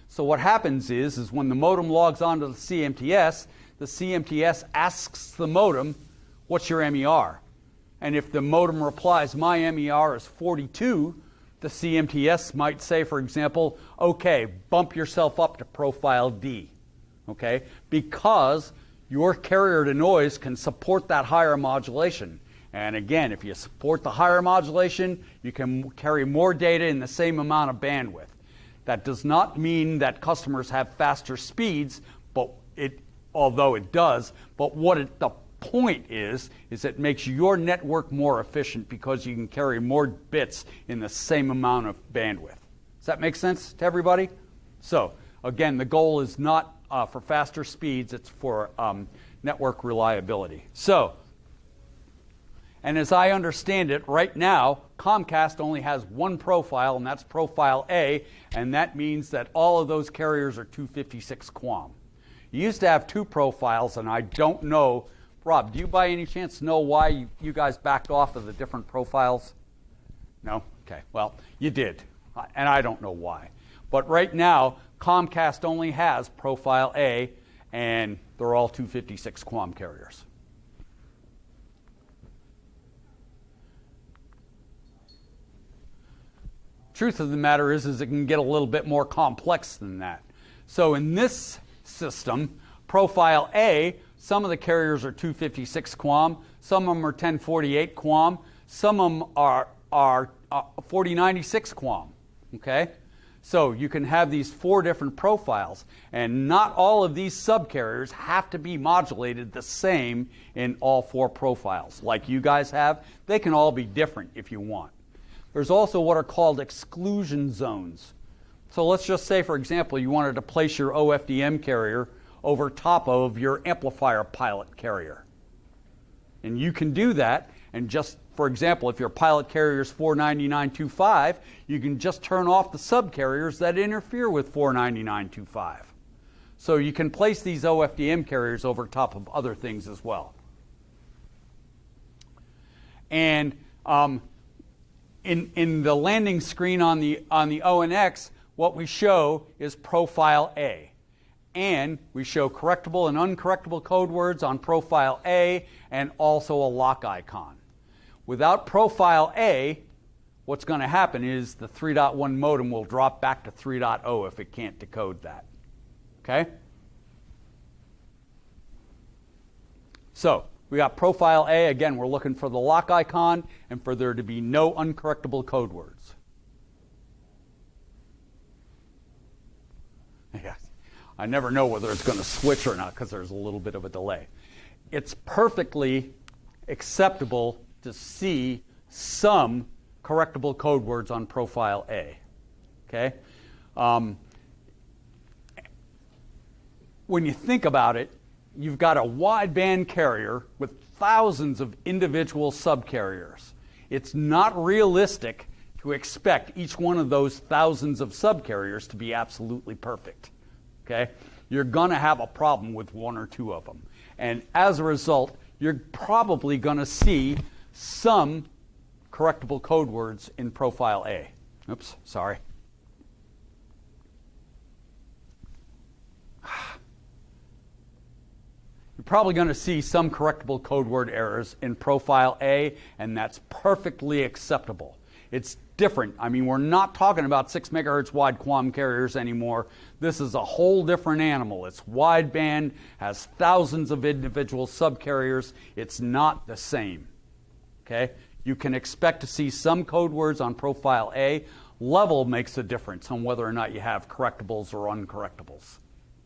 So what happens is when the modem logs onto the CMTS asks the modem, what's your MER? And if the modem replies, my MER is 42, the CMTS might say, for example, okay, bump yourself up to profile D, okay? Because your carrier to noise can support that higher modulation. And again, if you support the higher modulation, you can carry more data in the same amount of bandwidth. That does not mean that customers have faster speeds, although it does, but the point is it makes your network more efficient because you can carry more bits in the same amount of bandwidth. Does that make sense to everybody? So again, the goal is not for faster speeds, it's for network reliability. So, and as I understand it, right now, Comcast only has one profile, and that's profile A, and that means that all of those carriers are 256 QAM. You used to have 2 profiles, and I don't know. Rob, do you by any chance know why you guys backed off of the different profiles? No? Okay, well, you did, and I don't know why. But right now, Comcast only has profile A, and they're all 256 QAM carriers. Truth of the matter is it can get a little bit more complex than that. So in this system, profile A, some of the carriers are 256 QAM, some of them are 1048 QAM, some of them are 4096 QAM, okay? So you can have these 4 different profiles, and not all of these subcarriers have to be modulated the same in all 4 profiles. Like you guys have, they can all be different if you want. There's also what are called exclusion zones. So let's just say, for example, you wanted to place your OFDM carrier over top of your amplifier pilot carrier. And you can do that, and just, for example, if your pilot carrier is 499.25, you can just turn off the subcarriers that interfere with 499.25. So you can place these OFDM carriers over top of other things as well. And in the landing screen on the ONX, what we show is profile A. And we show correctable and uncorrectable code words on profile A and also a lock icon. Without profile A, what's going to happen is the 3.1 modem will drop back to 3.0 if it can't decode that. Okay? So we got profile A. Again, we're looking for the lock icon and for there to be no uncorrectable code words. Yes. I never know whether it's going to switch or not because there's a little bit of a delay. It's perfectly acceptable to see some correctable code words on profile A. Okay? When you think about it, you've got a wideband carrier with thousands of individual subcarriers. It's not realistic to expect each one of those thousands of subcarriers to be absolutely perfect. Okay? You're going to have a problem with one or two of them. And as a result, you're probably going to see some correctable code words in profile A. Oops, sorry. You're probably going to see some correctable code word errors in profile A, and that's perfectly acceptable. It's different. I mean, we're not talking about 6 megahertz wide QAM carriers anymore. This is a whole different animal. It's wideband, has thousands of individual subcarriers. It's not the same. Okay? You can expect to see some code words on profile A. Level makes a difference on whether or not you have correctables or uncorrectables.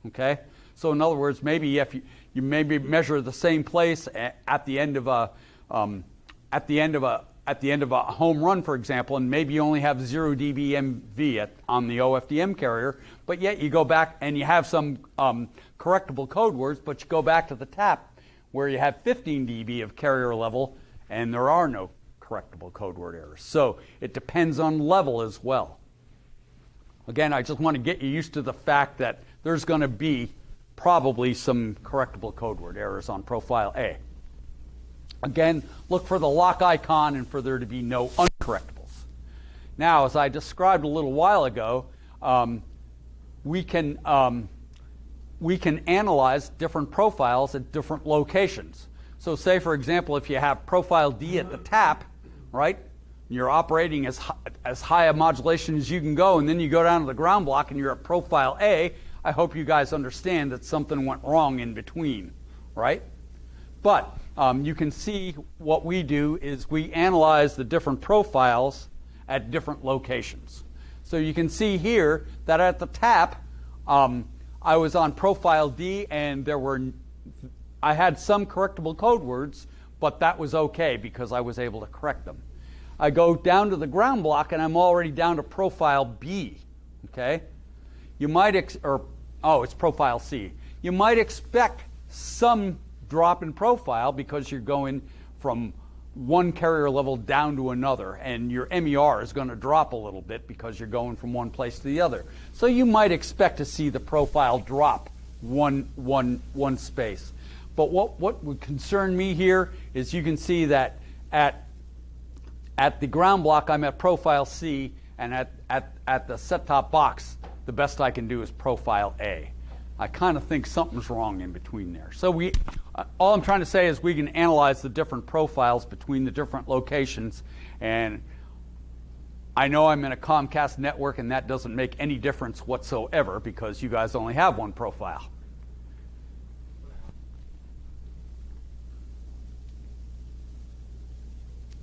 Okay? So in other words, maybe if you maybe measure the same place at the end of a home run, for example, and maybe you only have 0 dB MV on the OFDM carrier, but yet you go back and you have some correctable code words, but you go back to the tap where you have 15 dB of carrier level, and there are no correctable code word errors. So it depends on level as well. Again, I just want to get you used to the fact that there's going to be probably some correctable code word errors on profile A. Again, look for the lock icon and for there to be no uncorrectables. Now, as I described a little while ago, we can analyze different profiles at different locations. So say, for example, if you have profile D at the tap, right, you're operating as high a modulation as you can go, and then you go down to the ground block and you're at profile A, I hope you guys understand that something went wrong in between, right? But you can see what we do is we analyze the different profiles at different locations. So you can see here that at the tap, I was on profile D and I had some correctable code words, but that was okay because I was able to correct them. I go down to the ground block and I'm already down to profile B, okay? You might, it's profile C. You might expect some drop in profile because you're going from one carrier level down to another, and your MER is going to drop a little bit because you're going from one place to the other. So you might expect to see the profile drop one space. But what would concern me here is you can see that at the ground block I'm at profile C, and at the set-top box the best I can do is profile A. I kind of think something's wrong in between there. So all I'm trying to say is we can analyze the different profiles between the different locations, and I know I'm in a Comcast network and that doesn't make any difference whatsoever because you guys only have one profile.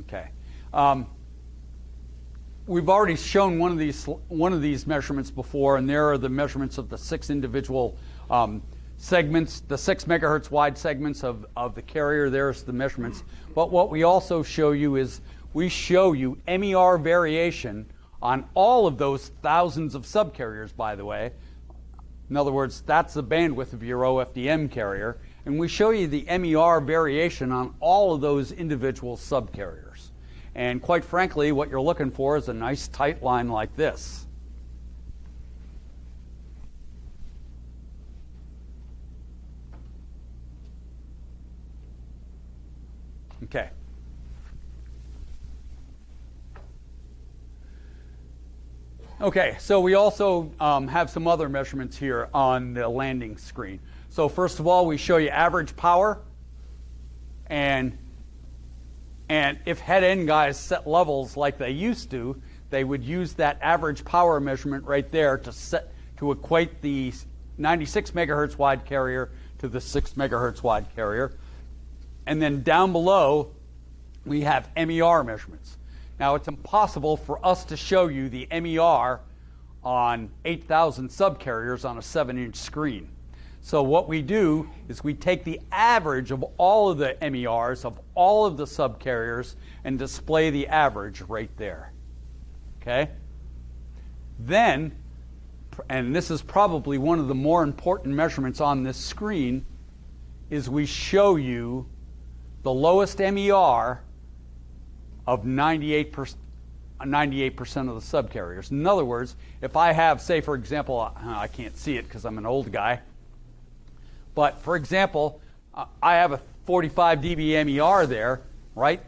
Okay. We've already shown one of these measurements before, and there are the measurements of the 6 individual segments, the 6 megahertz wide segments of the carrier. There's the measurements. But what we also show you is we show you MER variation on all of those thousands of subcarriers, by the way. In other words, that's the bandwidth of your OFDM carrier. And we show you the MER variation on all of those individual subcarriers. And quite frankly, what you're looking for is a nice tight line like this. Okay. Okay, so we also have some other measurements here on the landing screen. So first of all, we show you average power, and if head-end guys set levels like they used to, they would use that average power measurement right there to equate the 96 megahertz wide carrier to the 6 megahertz wide carrier. And then down below, we have MER measurements. Now, it's impossible for us to show you the MER on 8,000 subcarriers on a 7-inch screen. So what we do is we take the average of all of the MERs of all of the subcarriers and display the average right there. Okay? Then, and this is probably one of the more important measurements on this screen, is we show you the lowest MER of 98% of the subcarriers. In other words, if I have, say, for example, I can't see it because I'm an old guy, but for example, I have a 45 dB MER there, right?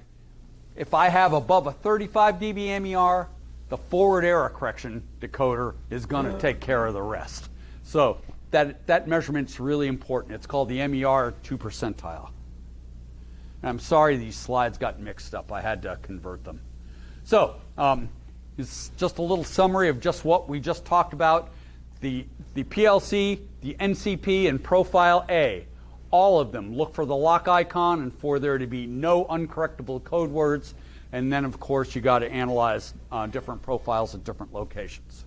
If I have above a 35 dB MER, the forward error correction decoder is going to take care of the rest. So that measurement's really important. It's called the MER 2 percentile. And I'm sorry these slides got mixed up. I had to convert them. So it's just a little summary of just what we just talked about. The PLC, the NCP, and Profile A, all of them look for the lock icon and for there to be no uncorrectable code words. And then, of course, you got to analyze different profiles at different locations.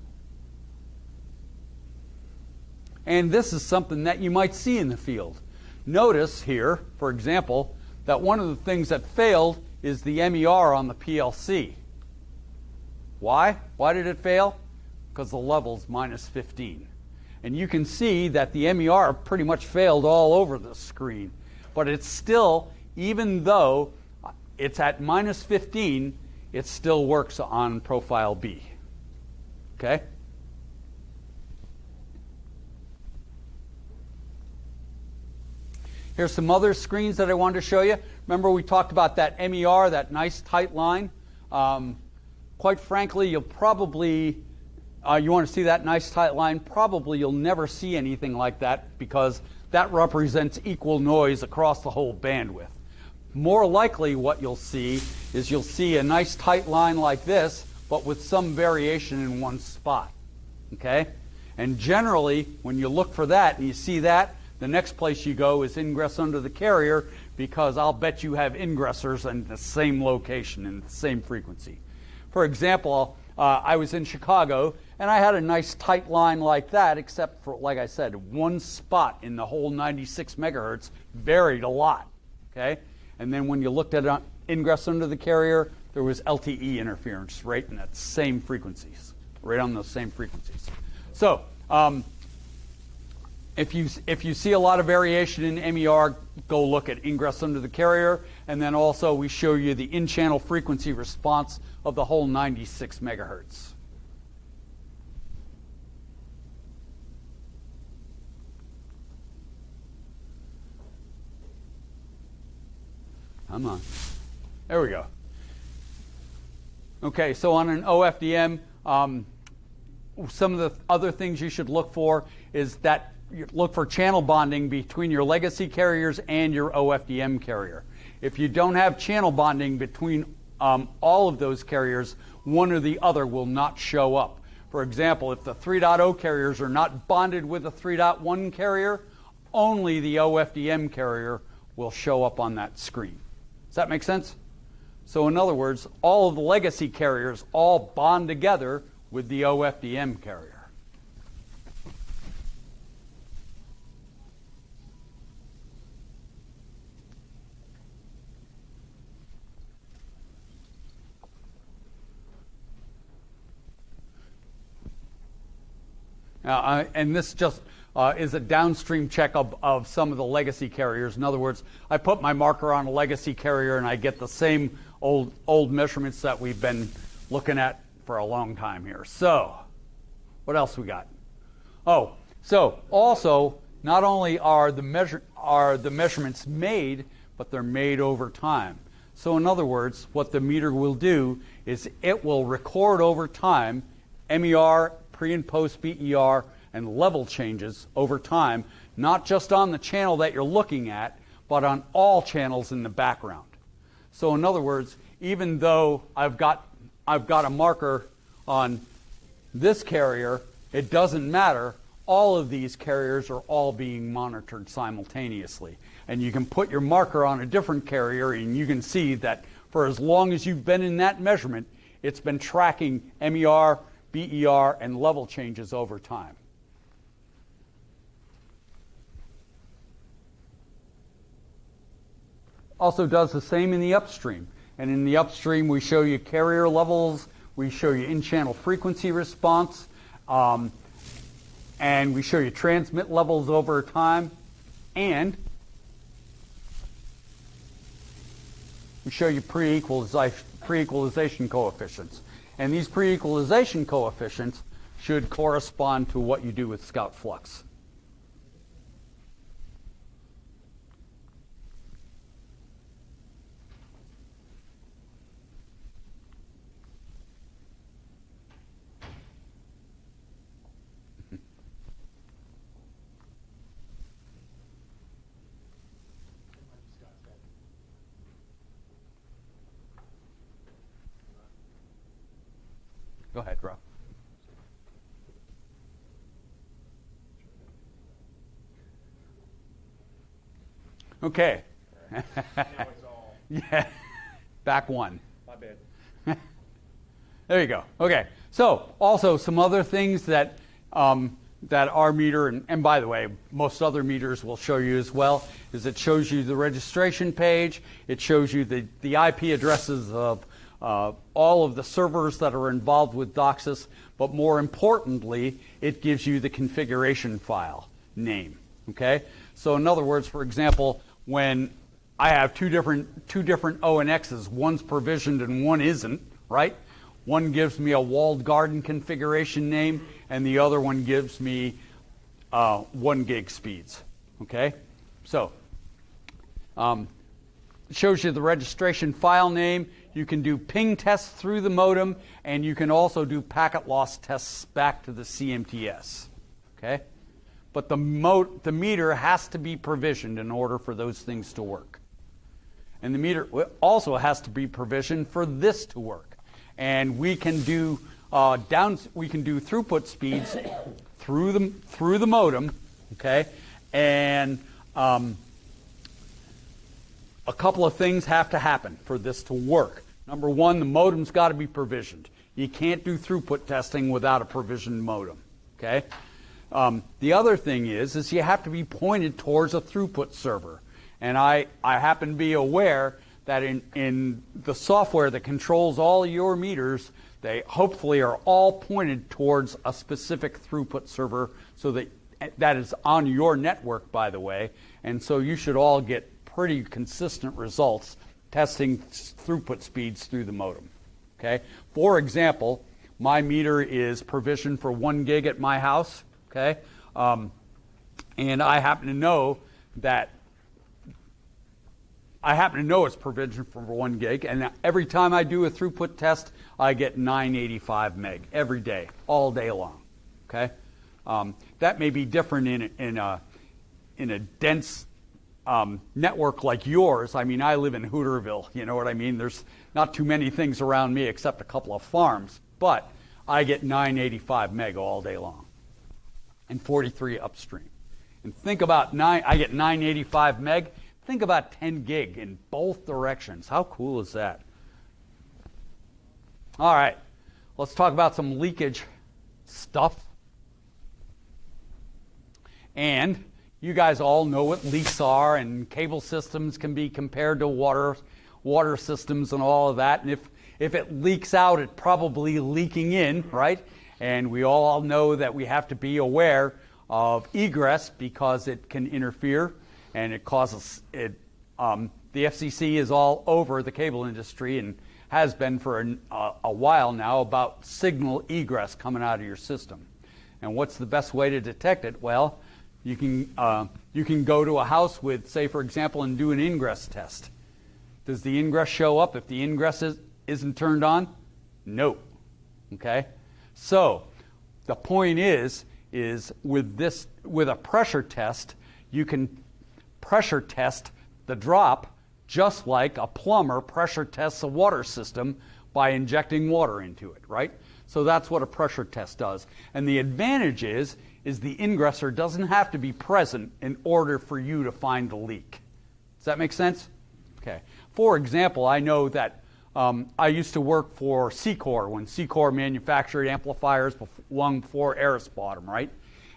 And this is something that you might see in the field. Notice here, for example, that one of the things that failed is the MER on the PLC. Why? Why did it fail? Because the level's minus 15. And you can see that the MER pretty much failed all over the screen. But it's still, even though it's at minus 15, it still works on Profile B. Okay? Here's some other screens that I wanted to show you. Remember we talked about that MER, that nice tight line. Quite frankly, you'll probably, you want to see that nice tight line, probably you'll never see anything like that because that represents equal noise across the whole bandwidth. More likely what you'll see is you'll see a nice tight line like this, but with some variation in one spot. Okay? And generally, when you look for that and you see that, the next place you go is ingress under the carrier because I'll bet you have ingressors in the same location and the same frequency. For example, I was in Chicago and I had a nice tight line like that, except for, like I said, one spot in the whole 96 megahertz varied a lot. Okay? And then when you looked at ingress under the carrier, there was LTE interference right in that same frequencies, right on those same frequencies. So if you see a lot of variation in MER, go look at ingress under the carrier, and then also we show you the in-channel frequency response of the whole 96 megahertz. Come on. There we go. Okay, so on an OFDM, some of the other things you should look for is that you look for channel bonding between your legacy carriers and your OFDM carrier. If you don't have channel bonding between all of those carriers, one or the other will not show up. For example, if the 3.0 carriers are not bonded with the 3.1 carrier, only the OFDM carrier will show up on that screen. Does that make sense? So in other words, all of the legacy carriers all bond together with the OFDM carrier. And this just is a downstream check of some of the legacy carriers. In other words, I put my marker on a legacy carrier and I get the same old measurements that we've been looking at for a long time here. So, what else we got? Oh, so also, not only are the measurements made, but they're made over time. So in other words, what the meter will do is it will record over time MER, pre and post BER, and level changes over time, not just on the channel that you're looking at, but on all channels in the background. So in other words, even though I've got a marker on this carrier, it doesn't matter. All of these carriers are all being monitored simultaneously. And you can put your marker on a different carrier and you can see that for as long as you've been in that measurement, it's been tracking MER, BER, and level changes over time. Also does the same in the upstream. And in the upstream, we show you carrier levels, we show you in-channel frequency response, and we show you transmit levels over time, and we show you pre-equalization coefficients. And these pre-equalization coefficients should correspond to what you do with scout flux. Go ahead, Rob. Okay. Now it's all, Yeah. Back one. my bad. There you go. Okay. So also some other things that that our meter, and by the way, most other meters will show you as well, is it shows you the registration page. It shows you the IP addresses of all of the servers that are involved with DOCSIS, but more importantly, it gives you the configuration file name. Okay? So in other words, for example, when I have two different ONXs, one's provisioned and one isn't, right? One gives me a walled garden configuration name, and the other one gives me 1 gig speeds. Okay? So, it shows you the registration file name. You can do ping tests through the modem, and you can also do packet loss tests back to the CMTS. Okay? But the meter has to be provisioned in order for those things to work. And the meter also has to be provisioned for this to work. And we can do throughput speeds through the modem, okay? And a couple of things have to happen for this to work. Number one, the modem's got to be provisioned. You can't do throughput testing without a provisioned modem, okay? The other thing is you have to be pointed towards a throughput server. And I happen to be aware that in the software that controls all of your meters, they hopefully are all pointed towards a specific throughput server, so that is on your network, by the way. And so you should all get pretty consistent results testing throughput speeds through the modem. Okay? For example, my meter is provisioned for 1 gig at my house. Okay? And I happen to know it's provisioned for 1 gig, and every time I do a throughput test, I get 985 meg every day, all day long. Okay, that may be different in a dense network like yours. I mean, I live in Hooterville. You know what I mean? There's not too many things around me except a couple of farms, but I get 985 meg all day long, and 43 upstream. And think about I get 985 meg. Think about 10 gig in both directions. How cool is that? All right, let's talk about some leakage stuff. And you guys all know what leaks are, and cable systems can be compared to water systems and all of that. And if it leaks out, it's probably leaking in, right? And we all know that we have to be aware of egress because it can interfere. And it causes it. The FCC is all over the cable industry and has been for a while now about signal egress coming out of your system. And what's the best way to detect it? Well, you can go to a house with, say, for example, and do an ingress test. Does the ingress show up if the ingress isn't turned on? No. Okay? So the point is with a pressure test, you can pressure test the drop just like a plumber pressure tests a water system by injecting water into it, right? So that's what a pressure test does. And the advantage is the ingressor doesn't have to be present in order for you to find the leak. Does that make sense? Okay. For example, I know that I used to work for Secor when Secor manufactured amplifiers long before Eris bought them, right?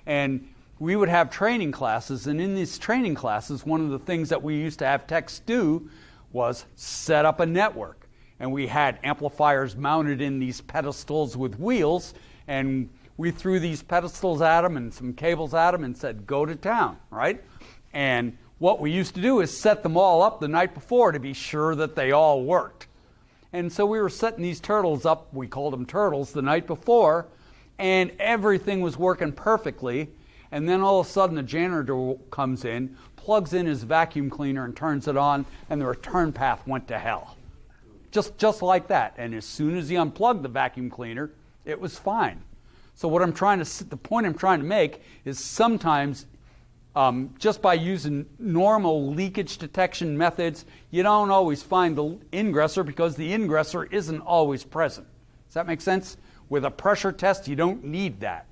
And we would have training classes, and in these training classes, one of the things that we used to have techs do was set up a network. And we had amplifiers mounted in these pedestals with wheels, and we threw these pedestals at them and some cables at them and said, go to town, right? And what we used to do is set them all up the night before to be sure that they all worked. And so we were setting these turtles up, we called them turtles, the night before, and everything was working perfectly. And then all of a sudden the janitor comes in, plugs in his vacuum cleaner and turns it on, and the return path went to hell. Just like that. And as soon as he unplugged the vacuum cleaner, it was fine. So the point I'm trying to make is sometimes just by using normal leakage detection methods, you don't always find the ingressor because the ingressor isn't always present. Does that make sense? With a pressure test, you don't need that.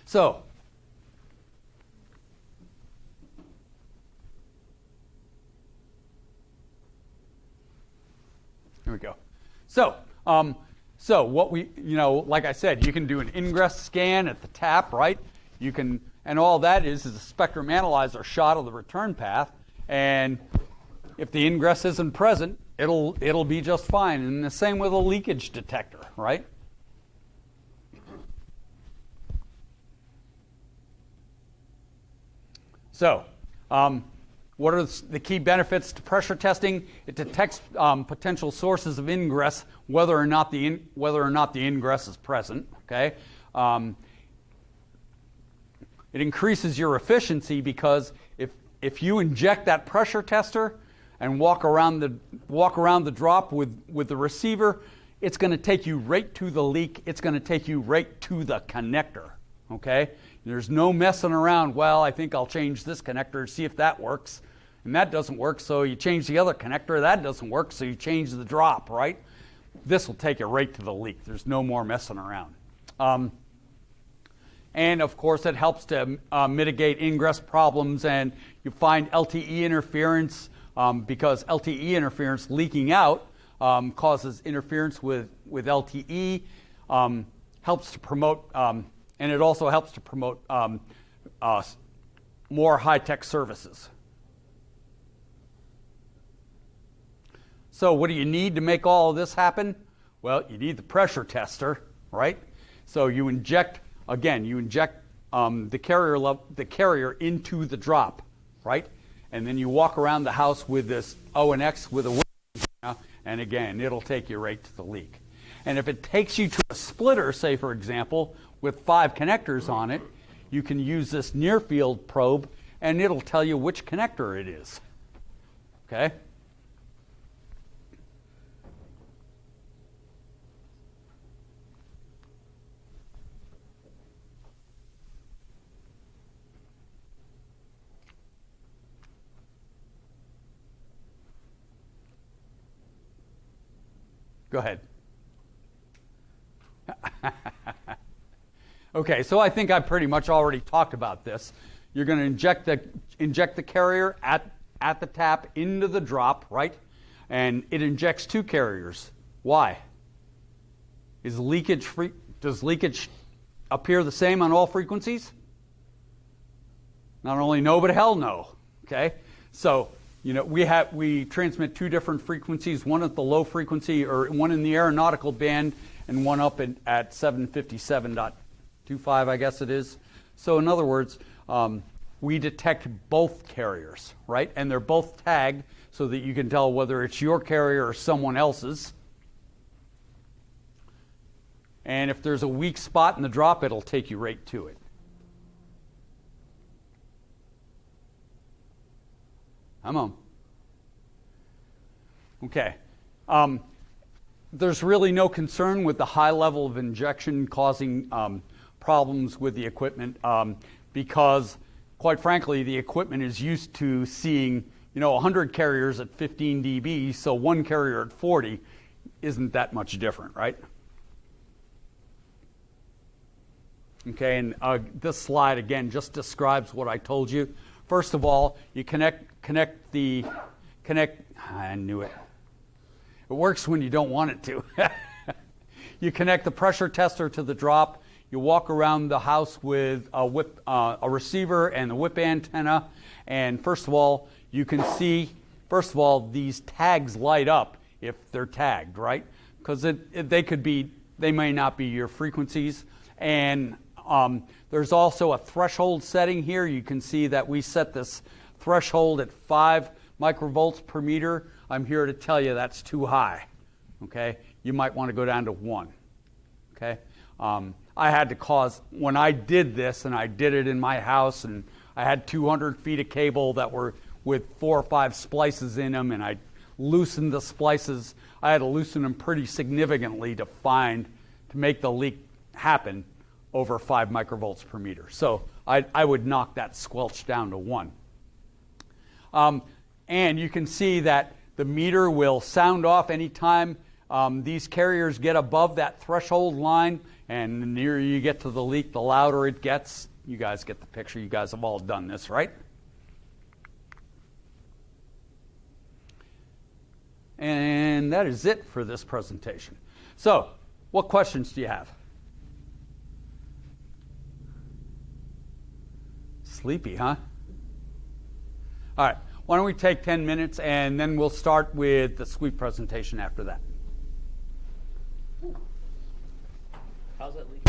So, here we go. So what like I said, you can do an ingress scan at the tap, right? You can, and all that is a spectrum analyzer shot of the return path, and if the ingress isn't present, it'll be just fine. And the same with a leakage detector, right? So, what are the key benefits to pressure testing? It detects potential sources of ingress, whether or not the ingress is present. Okay, it increases your efficiency because if you inject that pressure tester and walk around the drop with the receiver, it's going to take you right to the leak. It's going to take you right to the connector. Okay, there's no messing around. Well, I think I'll change this connector, see if that works. And that doesn't work, so you change the other connector. That doesn't work, so you change the drop, right? This will take you right to the leak. There's no more messing around. And, of course, it helps to mitigate ingress problems, and you find LTE interference because LTE interference leaking out causes interference with LTE, helps to promote, and it also helps to promote more high-tech services. So what do you need to make all of this happen? Well, you need the pressure tester, right? So you inject the carrier into the drop, right? And then you walk around the house with this O&X with a and again, it'll take you right to the leak. And if it takes you to a splitter, say for example, with 5 connectors on it, you can use this near field probe and it'll tell you which connector it is. Okay? Go ahead. Okay, so I think I pretty much already talked about this. You're going to inject the carrier at the tap into the drop, right? And it injects 2 carriers. Why? Does leakage appear the same on all frequencies? Not only no, but hell no. Okay, so we transmit 2 different frequencies, one at the low frequency, or one in the aeronautical band, and one up at 757.25, I guess it is. So in other words, we detect both carriers, right? And they're both tagged so that you can tell whether it's your carrier or someone else's. And if there's a weak spot in the drop, it'll take you right to it. Come on. Okay. There's really no concern with the high level of injection causing problems with the equipment because, quite frankly, the equipment is used to seeing 100 carriers at 15 dB, so one carrier at 40 isn't that much different, right? Okay, and this slide again just describes what I told you. First of all, you connect. I knew it. It works when you don't want it to. You connect the pressure tester to the drop. You walk around the house with a receiver and the whip antenna. And first of all, you can see, these tags light up if they're tagged, right? Because they may not be your frequencies. And there's also a threshold setting here. You can see that we set this threshold at 5 microvolts per meter. I'm here to tell you that's too high. Okay, you might want to go down to 1. Okay, I had to when I did this, and I did it in my house, and I had 200 feet of cable that were with 4 or 5 splices in them, and I loosened the splices. I had to loosen them pretty significantly to make the leak happen over 5 microvolts per meter. So I would knock that squelch down to 1. And you can see that the meter will sound off anytime these carriers get above that threshold line, and the nearer you get to the leak, the louder it gets. You guys get the picture. You guys have all done this, right? And that is it for this presentation. So, what questions do you have? Sleepy, huh? All right. Why don't we take 10 minutes, and then we'll start with the sweep presentation after that. How's that leak?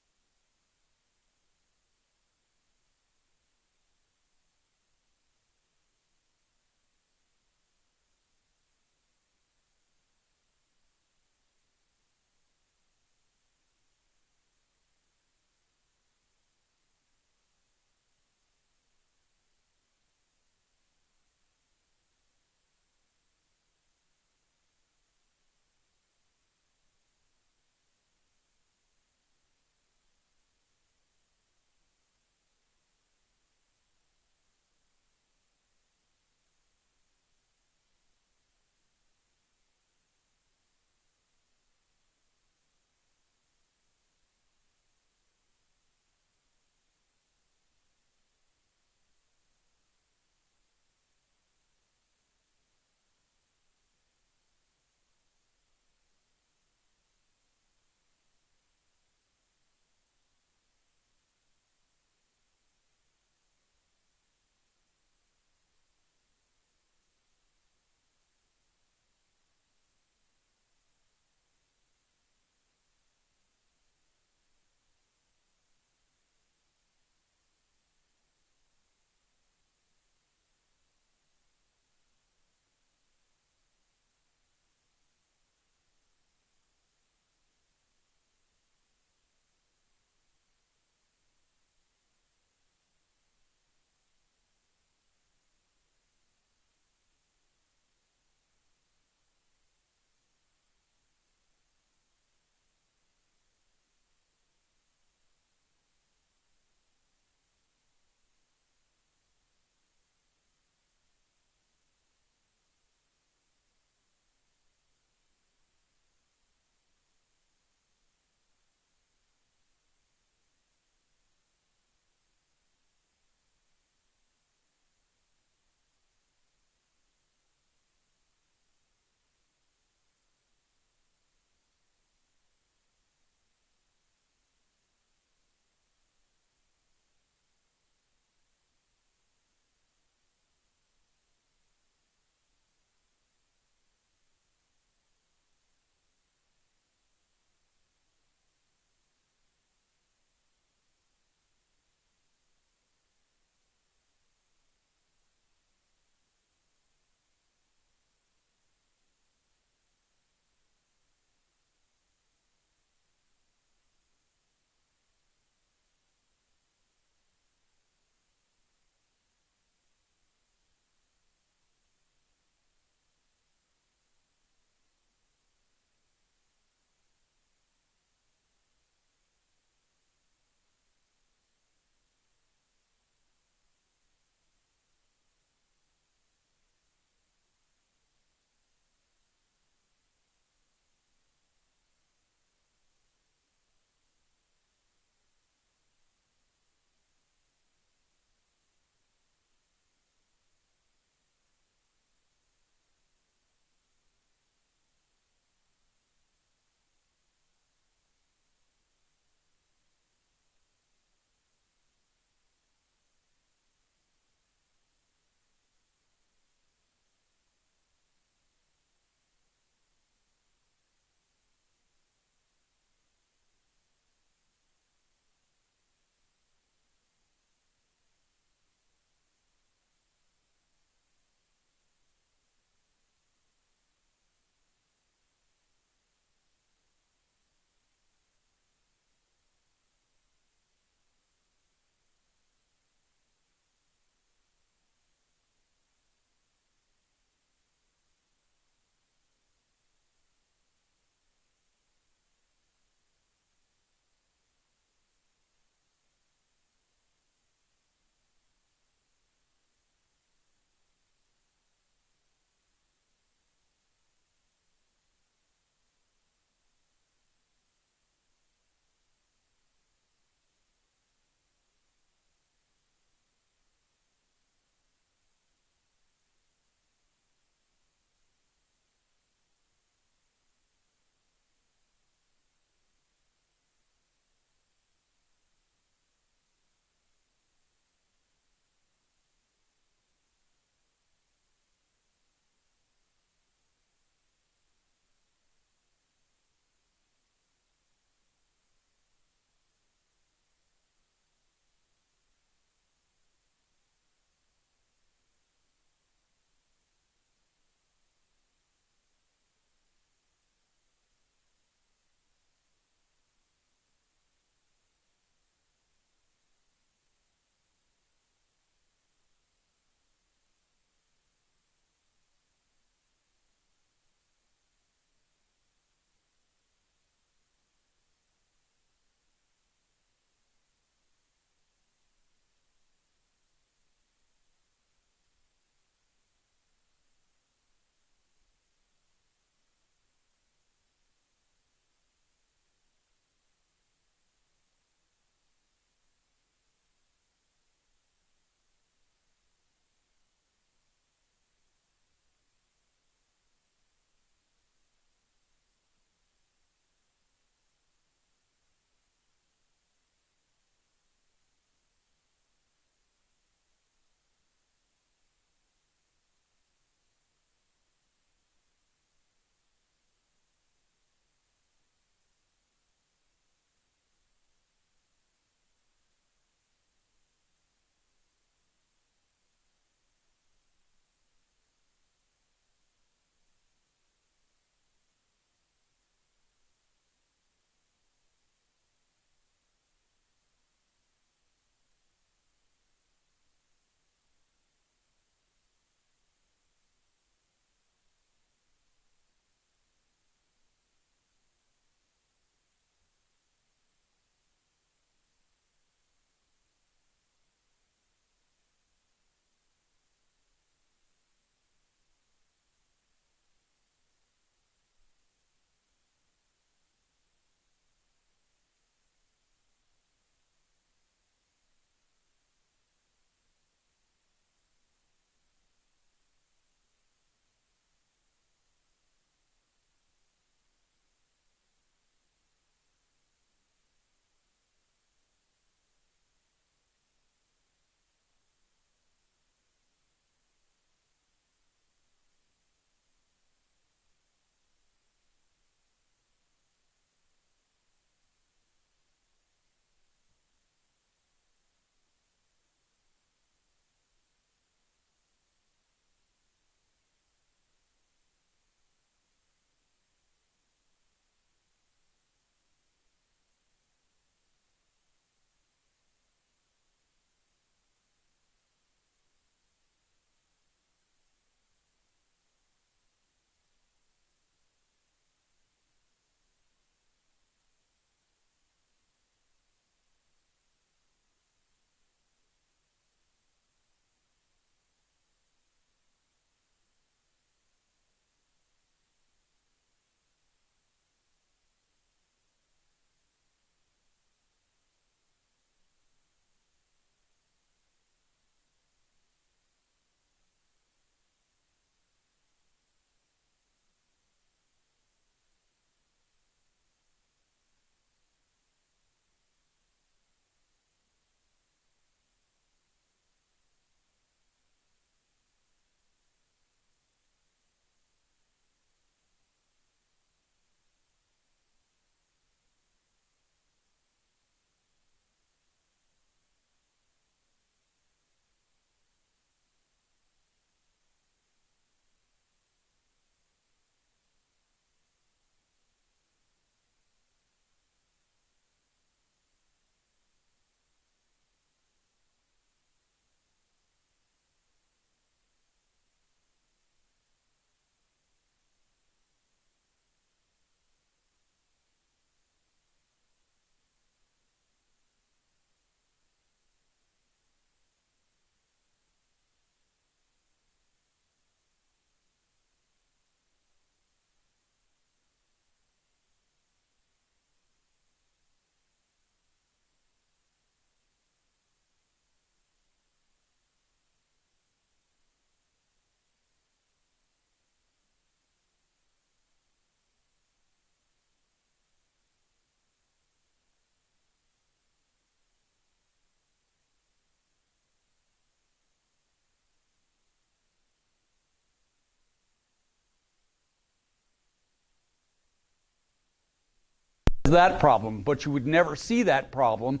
that problem, but you would never see that problem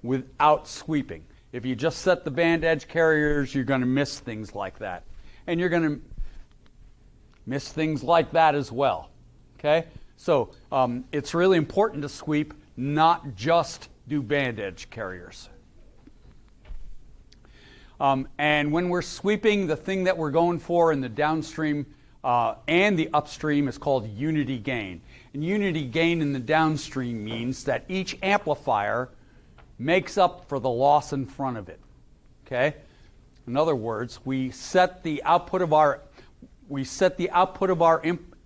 without sweeping. If you just set the band edge carriers, you're going to miss things like that. And you're going to miss things like that as well. Okay? So it's really important to sweep, not just do band edge carriers. And when we're sweeping, the thing that we're going for in the downstream and the upstream is called unity gain. And unity gain in the downstream means that each amplifier makes up for the loss in front of it. Okay? In other words, we set the output of our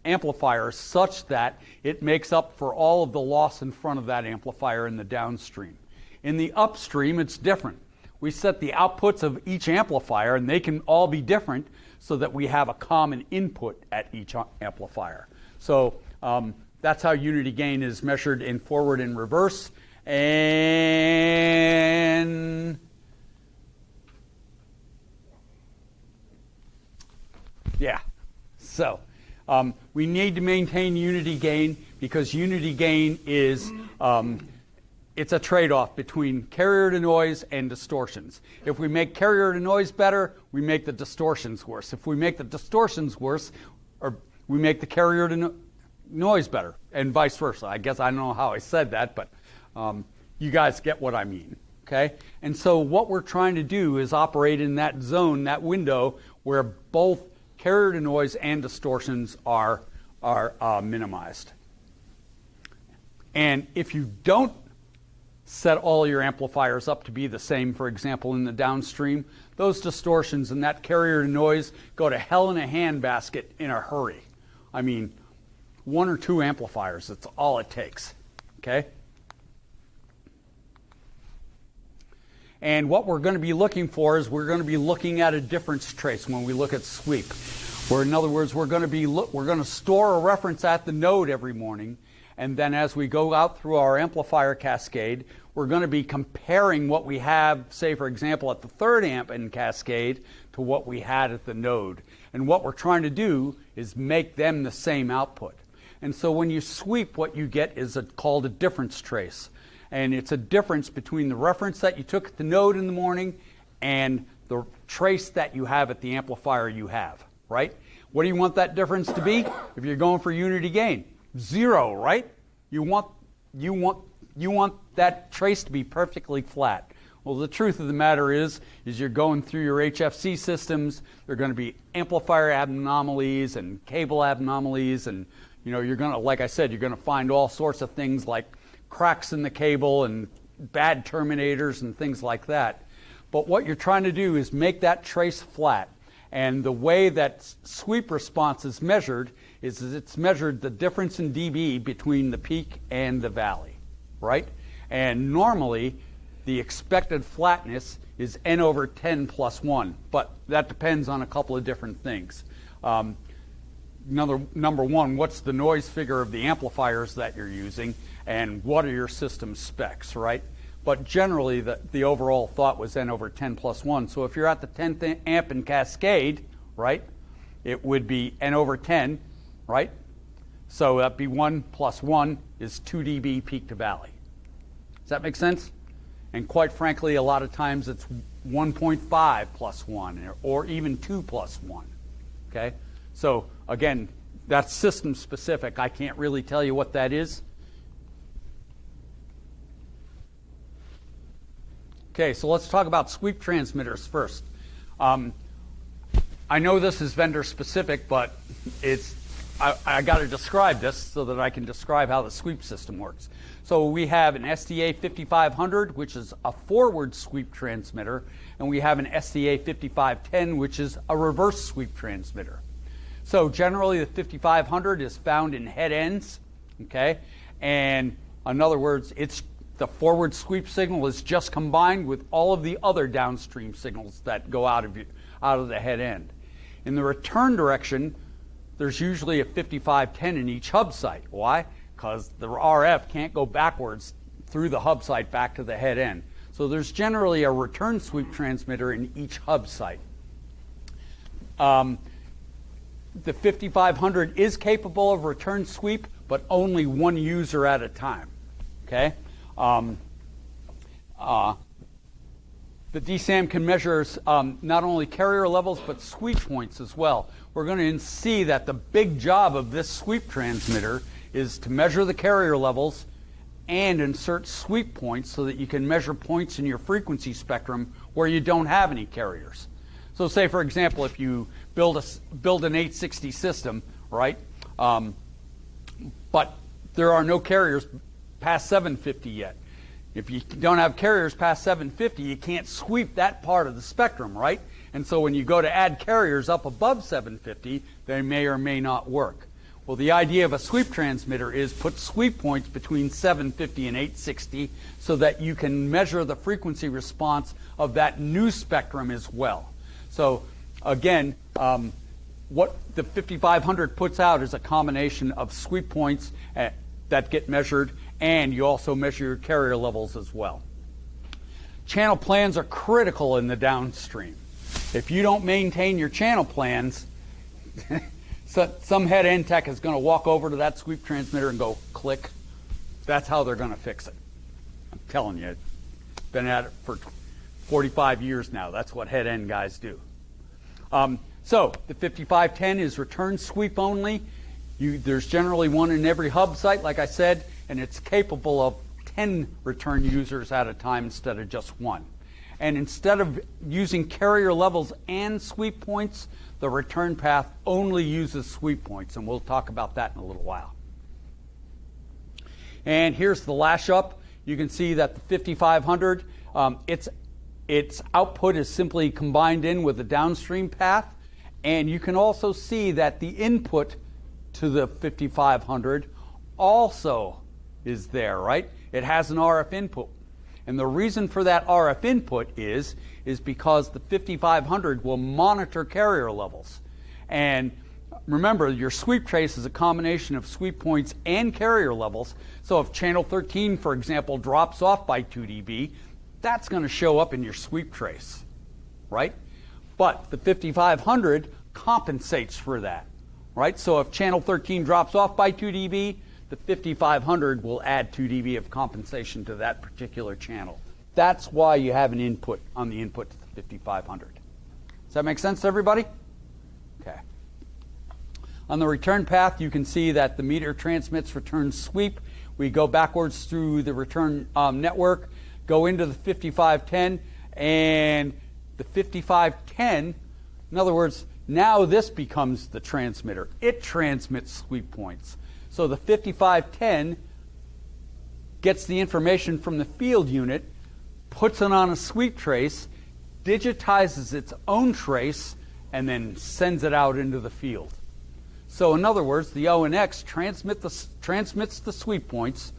amplifier such that it makes up for all of the loss in front of that amplifier in the downstream. In the upstream, it's different. We set the outputs of each amplifier, and they can all be different so that we have a common input at each amplifier. So that's how unity gain is measured in forward and reverse. And yeah, so we need to maintain unity gain because unity gain is it's a trade-off between carrier to noise and distortions. If we make carrier to noise better, we make the distortions worse. If we make the distortions worse, or we make the carrier to noise better, and vice versa. I guess I don't know how I said that, but you guys get what I mean, okay? And so what we're trying to do is operate in that zone, that window, where both carrier to noise and distortions are minimized. And if you don't set all your amplifiers up to be the same, for example, in the downstream, those distortions and that carrier to noise go to hell in a handbasket in a hurry. I mean, 1 or 2 amplifiers, that's all it takes, okay? And what we're going to be looking for is we're going to be looking at a difference trace when we look at sweep. Where, in other words, we're going to store a reference at the node every morning, and then as we go out through our amplifier cascade, we're going to be comparing what we have, say, for example, at the 3rd amp in cascade to what we had at the node. And what we're trying to do is make them the same output. And so when you sweep, what you get is called a difference trace. And it's a difference between the reference that you took at the node in the morning and the trace that you have at the amplifier you have, right? What do you want that difference to be if you're going for unity gain? 0, right? You want that trace to be perfectly flat. Well, the truth of the matter is you're going through your HFC systems. There are going to be amplifier anomalies and cable anomalies, and you're going to, like I said, you're going to find all sorts of things like cracks in the cable and bad terminators and things like that. But what you're trying to do is make that trace flat. And the way that sweep response is measured is it's measured the difference in dB between the peak and the valley, right? And normally, the expected flatness is n over 10 plus 1, but that depends on a couple of different things. Number one, what's the noise figure of the amplifiers that you're using, and what are your system specs, right? But generally, the overall thought was n over 10 plus 1. So if you're at the 10th amp in cascade, right, it would be n over 10, right? So that'd be 1 plus 1 is 2 dB peak to valley. Does that make sense? And quite frankly, a lot of times it's 1.5 plus 1, or even 2 plus 1, okay? So again, that's system specific. I can't really tell you what that is. Okay, so let's talk about sweep transmitters first. I know this is vendor specific, but I got to describe this so that I can describe how the sweep system works. So we have an SDA 5500, which is a forward sweep transmitter, and we have an SDA 5510, which is a reverse sweep transmitter. So generally, the 5500 is found in head ends, okay? And in other words, the forward sweep signal is just combined with all of the other downstream signals that go out of the head end. In the return direction, there's usually a 5510 in each hub site. Why? Because the RF can't go backwards through the hub site back to the head end. So there's generally a return sweep transmitter in each hub site. The 5500 is capable of return sweep, but only one user at a time. Okay? The DSAM can measure not only carrier levels, but sweep points as well. We're going to see that the big job of this sweep transmitter is to measure the carrier levels and insert sweep points so that you can measure points in your frequency spectrum where you don't have any carriers. So say, for example, if you build an 860 system, right, but there are no carriers past 750 yet. If you don't have carriers past 750, you can't sweep that part of the spectrum, right? And so when you go to add carriers up above 750, they may or may not work. Well, the idea of a sweep transmitter is put sweep points between 750 and 860 so that you can measure the frequency response of that new spectrum as well. So again, what the 5500 puts out is a combination of sweep points that get measured, and you also measure your carrier levels as well. Channel plans are critical in the downstream. If you don't maintain your channel plans, some head-end tech is going to walk over to that sweep transmitter and go click. That's how they're going to fix it. I'm telling you, been at it for 45 years now. That's what head-end guys do. So the 5510 is return sweep only. There's generally one in every hub site, like I said, and it's capable of 10 return users at a time instead of just one. And instead of using carrier levels and sweep points, the return path only uses sweep points, and we'll talk about that in a little while. And here's the lash up. You can see that the 5500, its output is simply combined in with the downstream path, and you can also see that the input to the 5500 also is there, right? It has an RF input. And the reason for that RF input is because the 5500 will monitor carrier levels. And remember, your sweep trace is a combination of sweep points and carrier levels. So if channel 13, for example, drops off by 2 dB, that's going to show up in your sweep trace, right? But the 5500 compensates for that, right? So if channel 13 drops off by 2 dB, the 5500 will add 2 dB of compensation to that particular channel. That's why you have an input on the input to the 5500. Does that make sense to everybody? Okay. On the return path, you can see that the meter transmits return sweep. We go backwards through the return network, go into the 5510, and the 5510, in other words, now this becomes the transmitter. It transmits sweep points. So the 5510 gets the information from the field unit, puts it on a sweep trace, digitizes its own trace, and then sends it out into the field. So in other words, the ONX transmits the sweep points,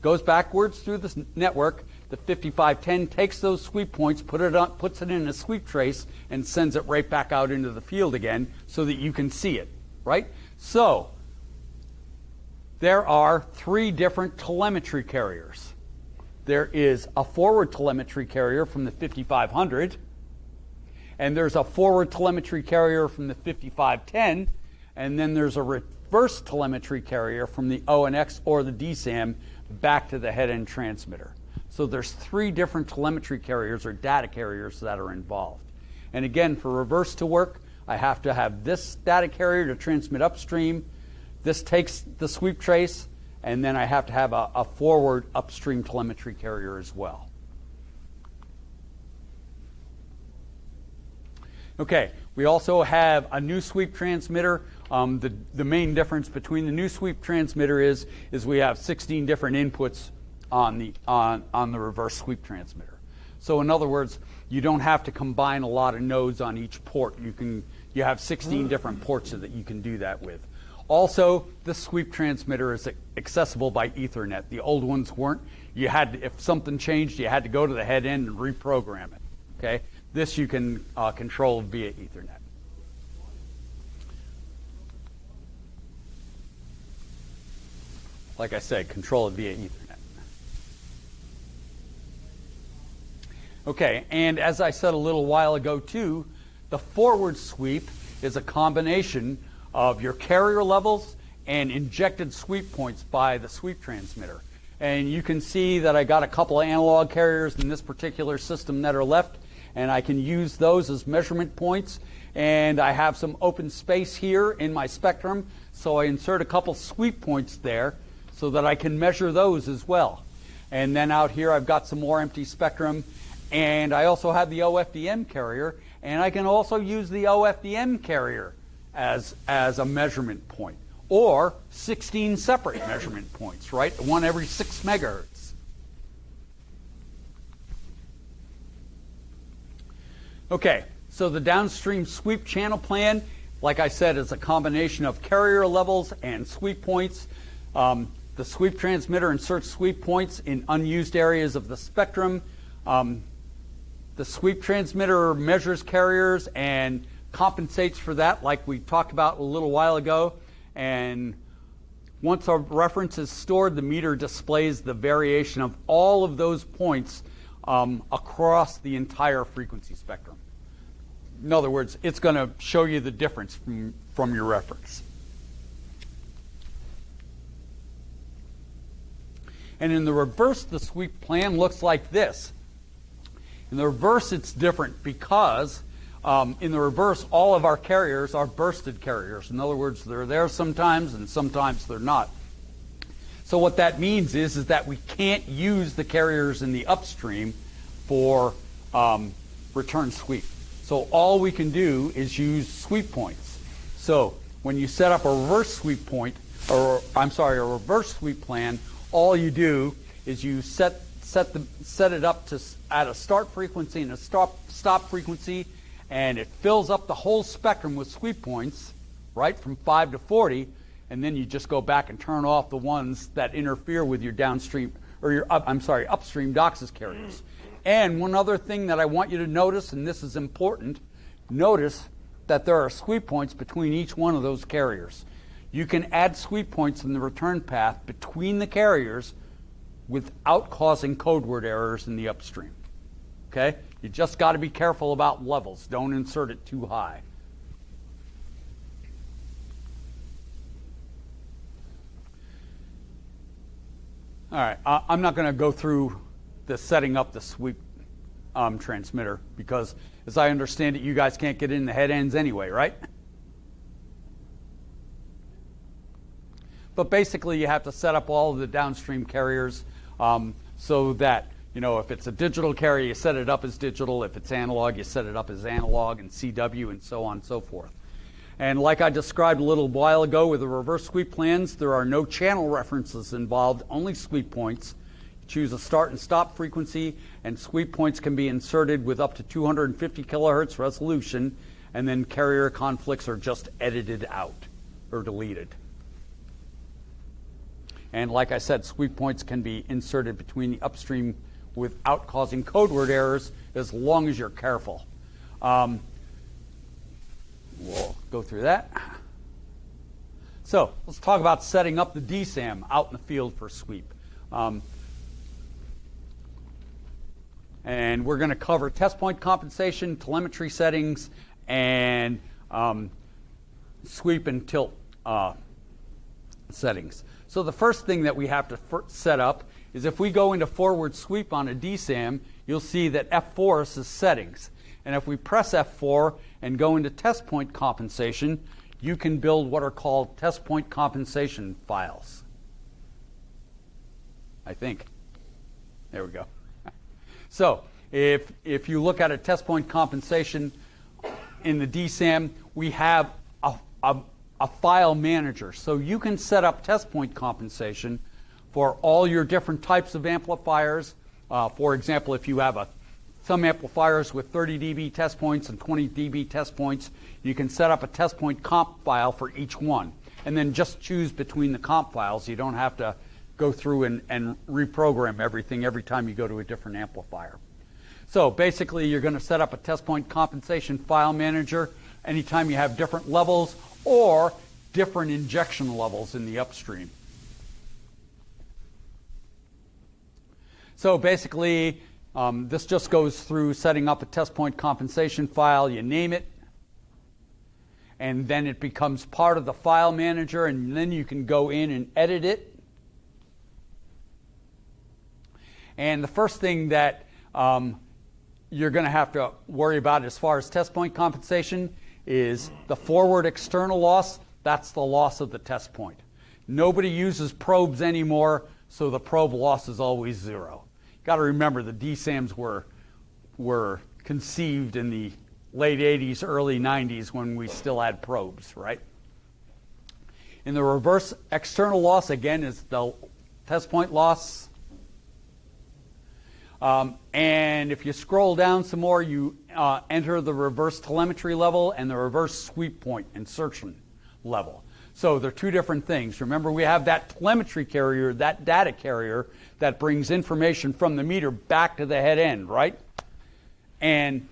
goes backwards through the network. The 5510 takes those sweep points, puts it in a sweep trace, and sends it right back out into the field again so that you can see it, right? So there are 3 different telemetry carriers. There is a forward telemetry carrier from the 5500, and there's a forward telemetry carrier from the 5510, and then there's a reverse telemetry carrier from the ONX or the DSAM back to the head-end transmitter. So there's 3 different telemetry carriers or data carriers that are involved. And again, for reverse to work, I have to have this data carrier to transmit upstream. This takes the sweep trace, and then I have to have a forward upstream telemetry carrier as well. Okay, we also have a new sweep transmitter. The main difference between the new sweep transmitter is we have 16 different inputs on the reverse sweep transmitter. So in other words, you don't have to combine a lot of nodes on each port. You have 16 different ports that you can do that with. Also, this sweep transmitter is accessible by Ethernet. The old ones weren't. If something changed, you had to go to the head end and reprogram it. Okay, this you can control via Ethernet. Like I said, control it via Ethernet. Okay, and as I said a little while ago too, the forward sweep is a combination of your carrier levels and injected sweep points by the sweep transmitter. And you can see that I got a couple of analog carriers in this particular system that are left, and I can use those as measurement points. And I have some open space here in my spectrum, so I insert a couple sweep points there so that I can measure those as well. And then out here I've got some more empty spectrum, and I also have the OFDM carrier, and I can also use the OFDM carrier as a measurement point, or 16 separate measurement points, right? One every 6 megahertz. Okay, so the downstream sweep channel plan, like I said, is a combination of carrier levels and sweep points. The sweep transmitter inserts sweep points in unused areas of the spectrum. The sweep transmitter measures carriers and compensates for that, like we talked about a little while ago. And once a reference is stored, the meter displays the variation of all of those points across the entire frequency spectrum. In other words, it's going to show you the difference from your reference. And in the reverse, the sweep plan looks like this. In the reverse, it's different because in the reverse, all of our carriers are bursted carriers. In other words, they're there sometimes and sometimes they're not. So what that means is that we can't use the carriers in the upstream for return sweep. So all we can do is use sweep points. So when you set up a reverse sweep point, or I'm sorry, a reverse sweep plan, all you do is you set it up to at a start frequency and a stop frequency, and it fills up the whole spectrum with sweep points, right, from 5 to 40, and then you just go back and turn off the ones that interfere with your downstream or your upstream DOCSIS carriers. And one other thing that I want you to notice, and this is important, notice that there are sweep points between each one of those carriers. You can add sweep points in the return path between the carriers without causing code word errors in the upstream. Okay? You just got to be careful about levels. Don't insert it too high. All right, I'm not going to go through the setting up the sweep transmitter because, as I understand it, you guys can't get in the head ends anyway, right? But basically, you have to set up all of the downstream carriers so that, you know, if it's a digital carrier, you set it up as digital. If it's analog, you set it up as analog and CW and so on and so forth. And like I described a little while ago with the reverse sweep plans, there are no channel references involved, only sweep points. You choose a start and stop frequency, and sweep points can be inserted with up to 250 kilohertz resolution, and then carrier conflicts are just edited out or deleted. And like I said, sweep points can be inserted between the upstream without causing code word errors as long as you're careful. We'll go through that. So let's talk about setting up the DSAM out in the field for sweep. And we're going to cover test point compensation, telemetry settings, and sweep and tilt settings. So the first thing that we have to set up is if we go into forward sweep on a DSAM, you'll see that F4 is settings. And if we press F4 and go into test point compensation, you can build what are called test point compensation files. I think. There we go. So if you look at a test point compensation in the DSAM, we have a file manager. So you can set up test point compensation for all your different types of amplifiers. For example, if you have some amplifiers with 30 dB test points and 20 dB test points, you can set up a test point comp file for each one. And then just choose between the comp files. You don't have to go through and reprogram everything every time you go to a different amplifier. So basically, you're going to set up a test point compensation file manager anytime you have different levels or different injection levels in the upstream. So basically, this just goes through setting up a test point compensation file. You name it, and then it becomes part of the file manager, and then you can go in and edit it. And the first thing that you're going to have to worry about as far as test point compensation is the forward external loss. That's the loss of the test point. Nobody uses probes anymore, so the probe loss is always 0. Got to remember the DSAMs were conceived in the late 80s, early 90s when we still had probes, right? In the reverse external loss, again, is the test point loss. And if you scroll down some more, you enter the reverse telemetry level and the reverse sweep point insertion level. So they're two different things. Remember, we have that telemetry carrier, that data carrier, that brings information from the meter back to the head end, right? And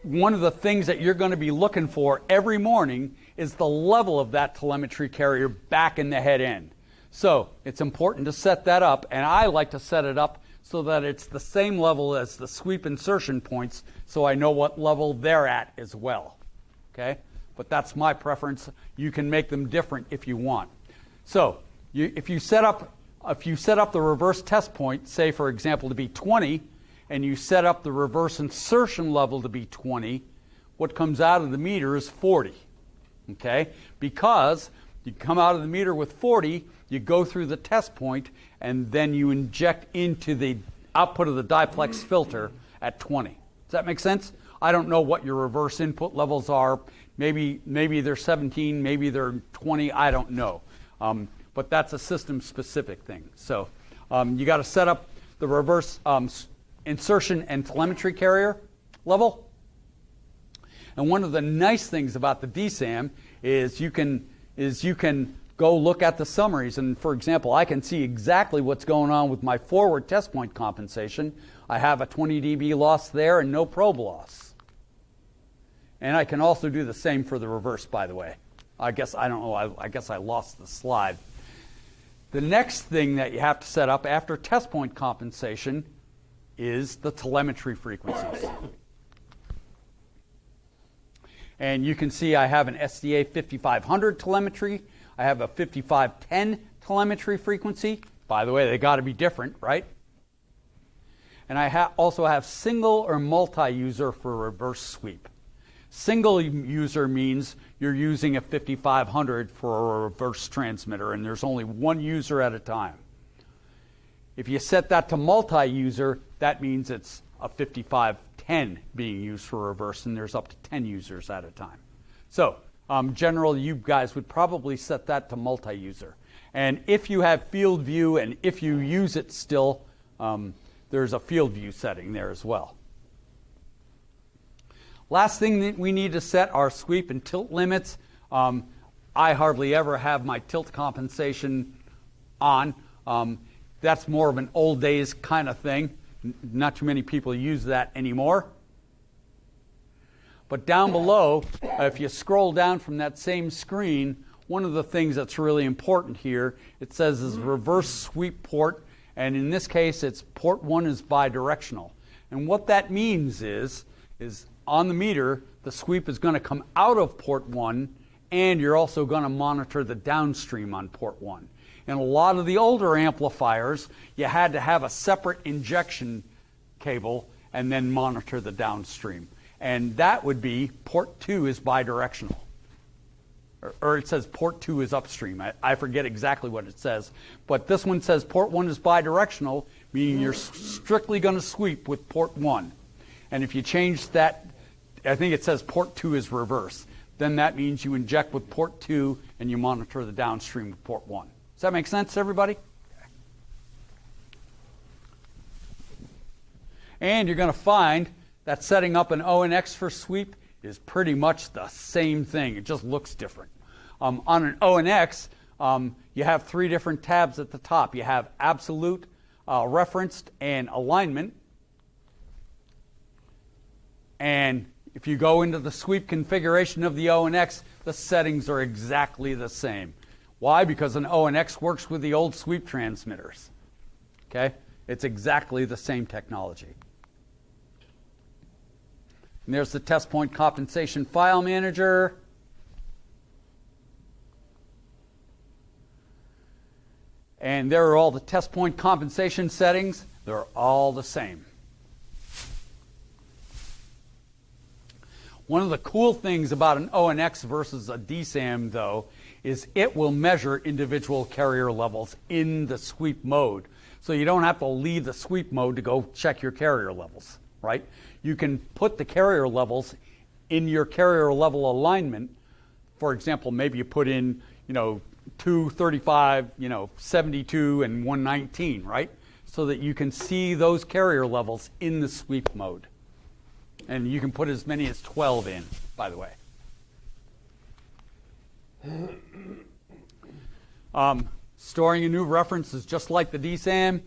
one of the things that you're going to be looking for every morning is the level of that telemetry carrier back in the head end. So it's important to set that up, and I like to set it up so that it's the same level as the sweep insertion points, so I know what level they're at as well. Okay? But that's my preference. You can make them different if you want. So if you set up the reverse test point, say for example to be 20, and you set up the reverse insertion level to be 20, what comes out of the meter is 40. Okay? Because you come out of the meter with 40, you go through the test point, and then you inject into the output of the diplex filter at 20. Does that make sense? I don't know what your reverse input levels are. Maybe they're 17, maybe they're 20, I don't know. But that's a system-specific thing. So you got to set up the reverse insertion and telemetry carrier level. And one of the nice things about the DSAM is you can go look at the summaries. And for example, I can see exactly what's going on with my forward test point compensation. I have a 20 dB loss there and no probe loss. And I can also do the same for the reverse, by the way. I guess I lost the slide. The next thing that you have to set up after test point compensation is the telemetry frequencies. And you can see I have an SDA 5500 telemetry. I have a 5510 telemetry frequency. By the way, they got to be different, right? And I also have single or multi-user for reverse sweep. Single user means you're using a 5500 for a reverse transmitter, and there's only one user at a time. If you set that to multi-user, that means it's a 5510 being used for reverse, and there's up to 10 users at a time. So generally, you guys would probably set that to multi-user. And if you have field view and if you use it still, there's a field view setting there as well. Last thing that we need to set are sweep and tilt limits. I hardly ever have my tilt compensation on. That's more of an old days kind of thing. Not too many people use that anymore. But down below, if you scroll down from that same screen, one of the things that's really important here, it says is reverse sweep port, and in this case, it's port 1 is bidirectional. And what that means is on the meter, the sweep is going to come out of port 1, and you're also going to monitor the downstream on port 1. In a lot of the older amplifiers, you had to have a separate injection cable and then monitor the downstream. And that would be port 2 is bidirectional. Or it says port 2 is upstream. I forget exactly what it says. But this one says port 1 is bidirectional, meaning you're strictly going to sweep with port 1. And if you change that, I think it says port 2 is reverse. Then that means you inject with port 2 and you monitor the downstream with port 1. Does that make sense, everybody? Okay. And you're going to find that setting up an ONX for sweep is pretty much the same thing. It just looks different. On an ONX, you have 3 different tabs at the top. You have absolute, referenced, and alignment. And if you go into the sweep configuration of the ONX, the settings are exactly the same. Why? Because an ONX works with the old sweep transmitters. Okay? It's exactly the same technology. And there's the test point compensation file manager. And there are all the test point compensation settings. They're all the same. One of the cool things about an ONX versus a DSAM, though, is it will measure individual carrier levels in the sweep mode. So you don't have to leave the sweep mode to go check your carrier levels, right? You can put the carrier levels in your carrier level alignment. For example, maybe you put in, 235, 72, and 119, right? So that you can see those carrier levels in the sweep mode. And you can put as many as 12 in, by the way. Storing a new reference is just like the DSAM.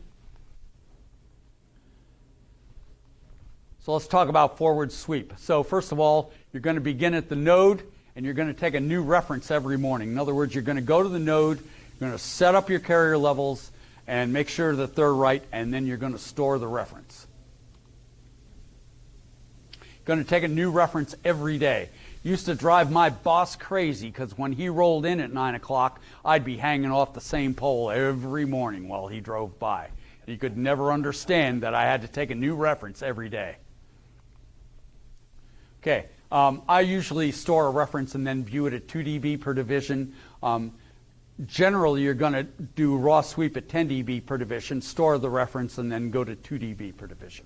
So let's talk about forward sweep. So first of all, you're going to begin at the node, and you're going to take a new reference every morning. In other words, you're going to go to the node, you're going to set up your carrier levels, and make sure that they're right, and then you're going to store the reference. Going to take a new reference every day. Used to drive my boss crazy because when he rolled in at 9 o'clock, I'd be hanging off the same pole every morning while he drove by. He could never understand that I had to take a new reference every day. Okay, I usually store a reference and then view it at 2 dB per division. Generally, you're going to do raw sweep at 10 dB per division, store the reference, and then go to 2 dB per division.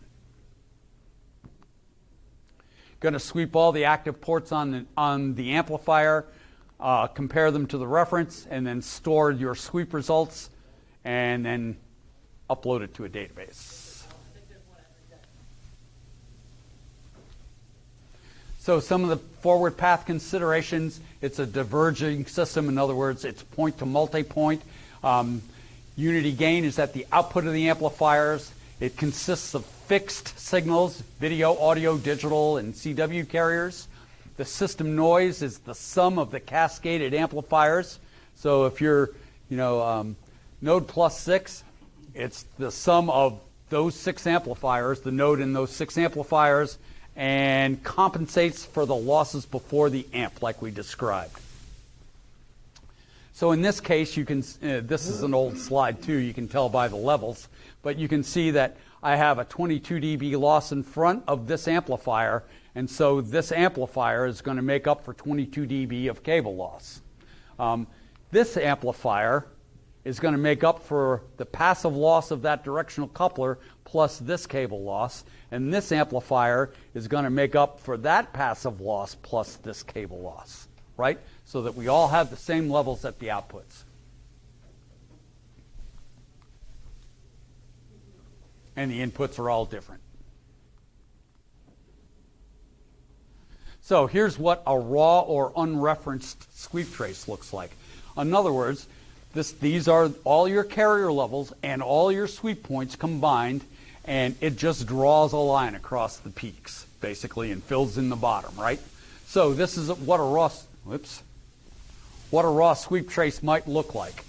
Going to sweep all the active ports on the amplifier, compare them to the reference, and then store your sweep results, and then upload it to a database. So some of the forward path considerations, it's a diverging system. In other words, it's point to multi-point. Unity gain is at the output of the amplifiers. It consists of fixed signals, video, audio, digital, and CW carriers. The system noise is the sum of the cascaded amplifiers. So if you're, node plus 6, it's the sum of those 6 amplifiers, the node in those 6 amplifiers, and compensates for the losses before the amp, like we described. So in this case, you can. This is an old slide too. You can tell by the levels, but you can see that I have a 22 dB loss in front of this amplifier, and so this amplifier is going to make up for 22 dB of cable loss. This amplifier is going to make up for the passive loss of that directional coupler plus this cable loss, and this amplifier is going to make up for that passive loss plus this cable loss, right? So that we all have the same levels at the outputs. And the inputs are all different. So here's what a raw or unreferenced sweep trace looks like. In other words, these are all your carrier levels and all your sweep points combined, and it just draws a line across the peaks, basically, and fills in the bottom, right? So this is what a raw sweep trace might look like.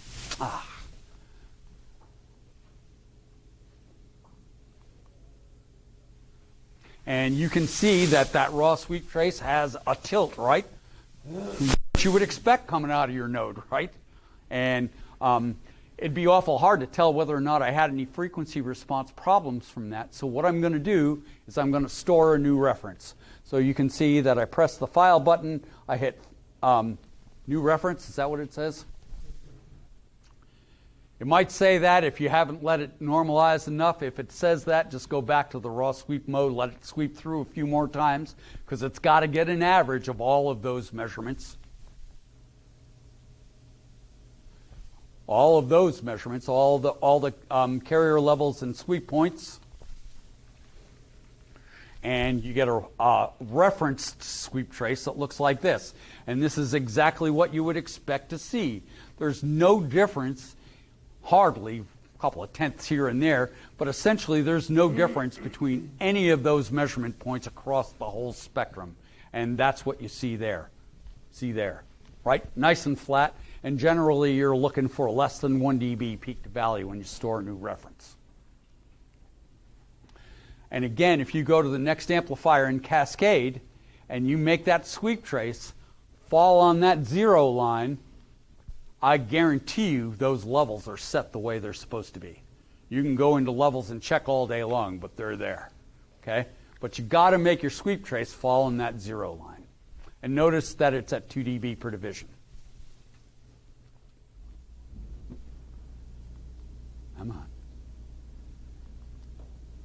And you can see that raw sweep trace has a tilt, right? What you would expect coming out of your node, right? And it'd be awful hard to tell whether or not I had any frequency response problems from that. So what I'm going to do is I'm going to store a new reference. So you can see that I press the file button, I hit new reference. Is that what it says? It might say that if you haven't let it normalize enough. If it says that, just go back to the raw sweep mode, let it sweep through a few more times, because it's got to get an average of all of those measurements. All of those measurements, all the carrier levels and sweep points. And you get a referenced sweep trace that looks like this. And this is exactly what you would expect to see. There's no difference, hardly, a couple of tenths here and there, but essentially there's no difference between any of those measurement points across the whole spectrum. And that's what you see there. See there, right? Nice and flat. And generally you're looking for less than 1 dB peak to valley when you store a new reference. And again, if you go to the next amplifier in cascade and you make that sweep trace fall on that 0 line, I guarantee you those levels are set the way they're supposed to be. You can go into levels and check all day long, but they're there. Okay? But you got to make your sweep trace fall on that 0 line. And notice that it's at 2 dB per division. Come on.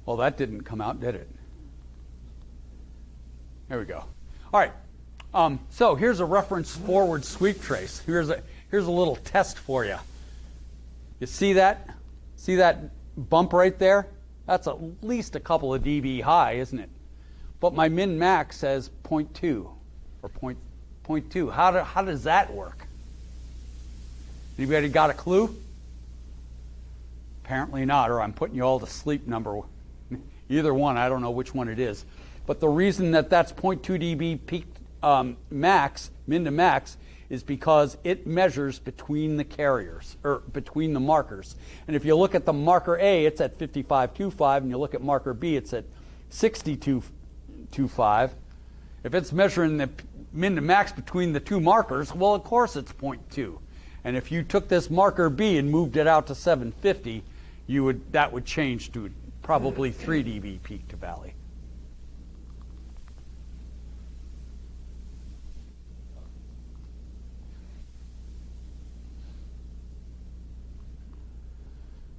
Well, that didn't come out, did it? There we go. All right. So here's a reference forward sweep trace. Here's a little test for you. You see that? See that bump right there? That's at least a couple of dB high, isn't it? But my min-max says 0.2 or 0.2. How does that work? Anybody got a clue? Apparently not, or I'm putting you all to sleep, number either one. I don't know which one it is. But the reason that that's 0.2 dB peak max, min to max, is because it measures between the carriers, or between the markers. And if you look at the marker A, it's at 55.25, and you look at marker B, it's at 62.25. If it's measuring the min to max between the two markers, well, of course it's 0.2. And if you took this marker B and moved it out to 750, that would change to probably 3 dB peak to valley.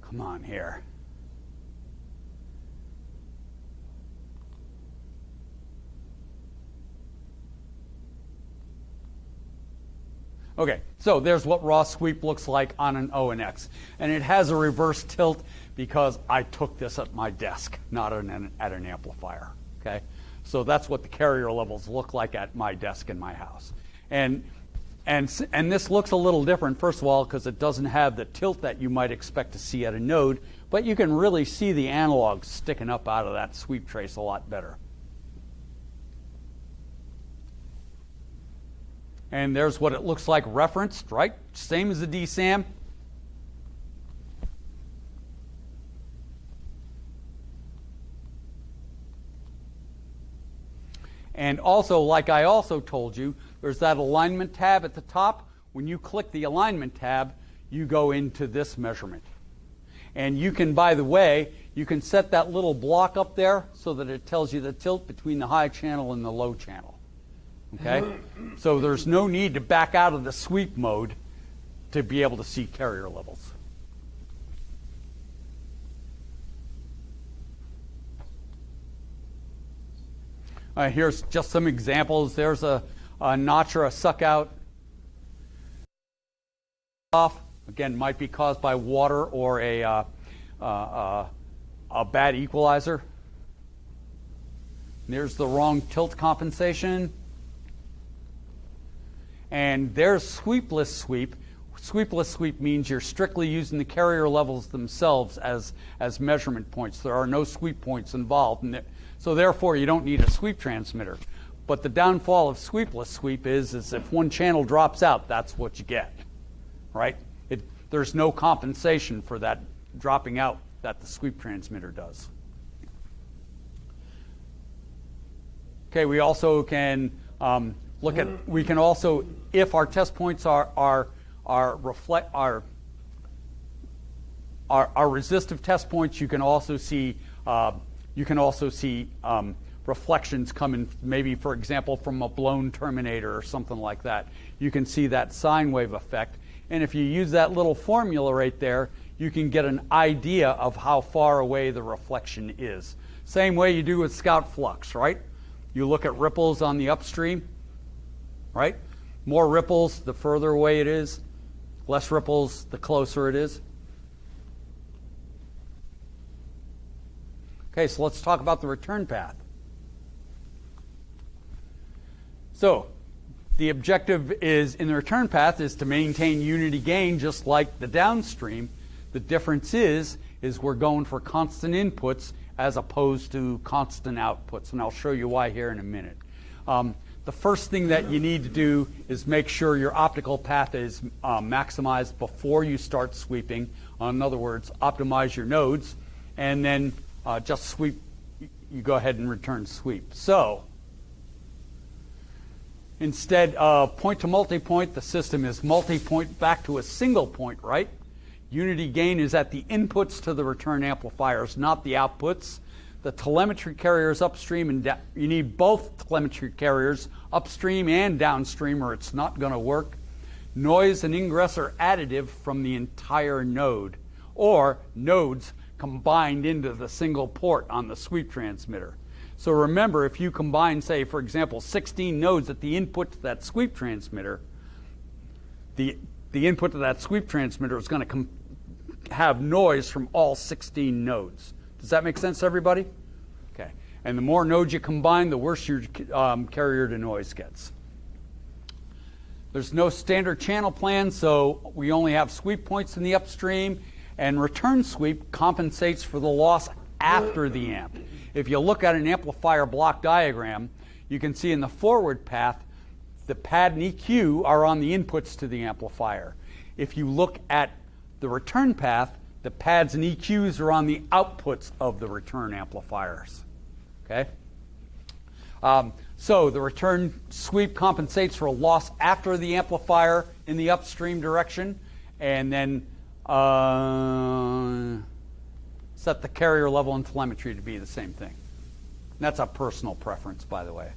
Come on here. Okay, so there's what raw sweep looks like on an ONX. And it has a reverse tilt because I took this at my desk, not at an amplifier. Okay, so that's what the carrier levels look like at my desk in my house. And this looks a little different, first of all, because it doesn't have the tilt that you might expect to see at a node, but you can really see the analog sticking up out of that sweep trace a lot better. And there's what it looks like referenced, right? Same as the DSAM. And also, like I also told you, there's that alignment tab at the top. When you click the alignment tab, you go into this measurement. And you can, by the way, you can set that little block up there so that it tells you the tilt between the high channel and the low channel. Okay? So there's no need to back out of the sweep mode to be able to see carrier levels. Here's just some examples. There's a notch or a suck out off. Again, might be caused by water or a bad equalizer. There's the wrong tilt compensation. And there's sweepless sweep. Sweepless sweep means you're strictly using the carrier levels themselves as measurement points. There are no sweep points involved. So therefore, you don't need a sweep transmitter. But the downfall of sweepless sweep is if one channel drops out, that's what you get, right? There's no compensation for that dropping out that the sweep transmitter does. Okay, we also can look at, we can also, if our test points are resistive test points, you can also see reflections coming, maybe, for example, from a blown terminator or something like that. You can see that sine wave effect. And if you use that little formula right there, you can get an idea of how far away the reflection is. Same way you do with scout flux, right? You look at ripples on the upstream, right? More ripples, the further away it is. Less ripples, the closer it is. Okay, so let's talk about the return path. So the objective is in the return path is to maintain unity gain just like the downstream. The difference is we're going for constant inputs as opposed to constant outputs, and I'll show you why here in a minute. The first thing that you need to do is make sure your optical path is maximized before you start sweeping. In other words, optimize your nodes, and then just sweep you go ahead and return sweep. So instead of point to multi-point, the system is multi-point back to a single point, right? Unity gain is at the inputs to the return amplifiers, not the outputs. The telemetry carriers upstream and you need both telemetry carriers upstream and downstream or it's not going to work. Noise and ingress are additive from the entire node or nodes combined into the single port on the sweep transmitter. So remember, if you combine, say, for example, 16 nodes at the input to that sweep transmitter, the input to that sweep transmitter is going to have noise from all 16 nodes. Does that make sense, everybody? Okay. And the more nodes you combine, the worse your carrier to noise gets. There's no standard channel plan, so we only have sweep points in the upstream, and return sweep compensates for the loss after the amp. If you look at an amplifier block diagram, you can see in the forward path, the pad and EQ are on the inputs to the amplifier. If you look at the return path, the pads and EQs are on the outputs of the return amplifiers. Okay? So the return sweep compensates for a loss after the amplifier in the upstream direction, and then set the carrier level and telemetry to be the same thing. And that's a personal preference, by the way.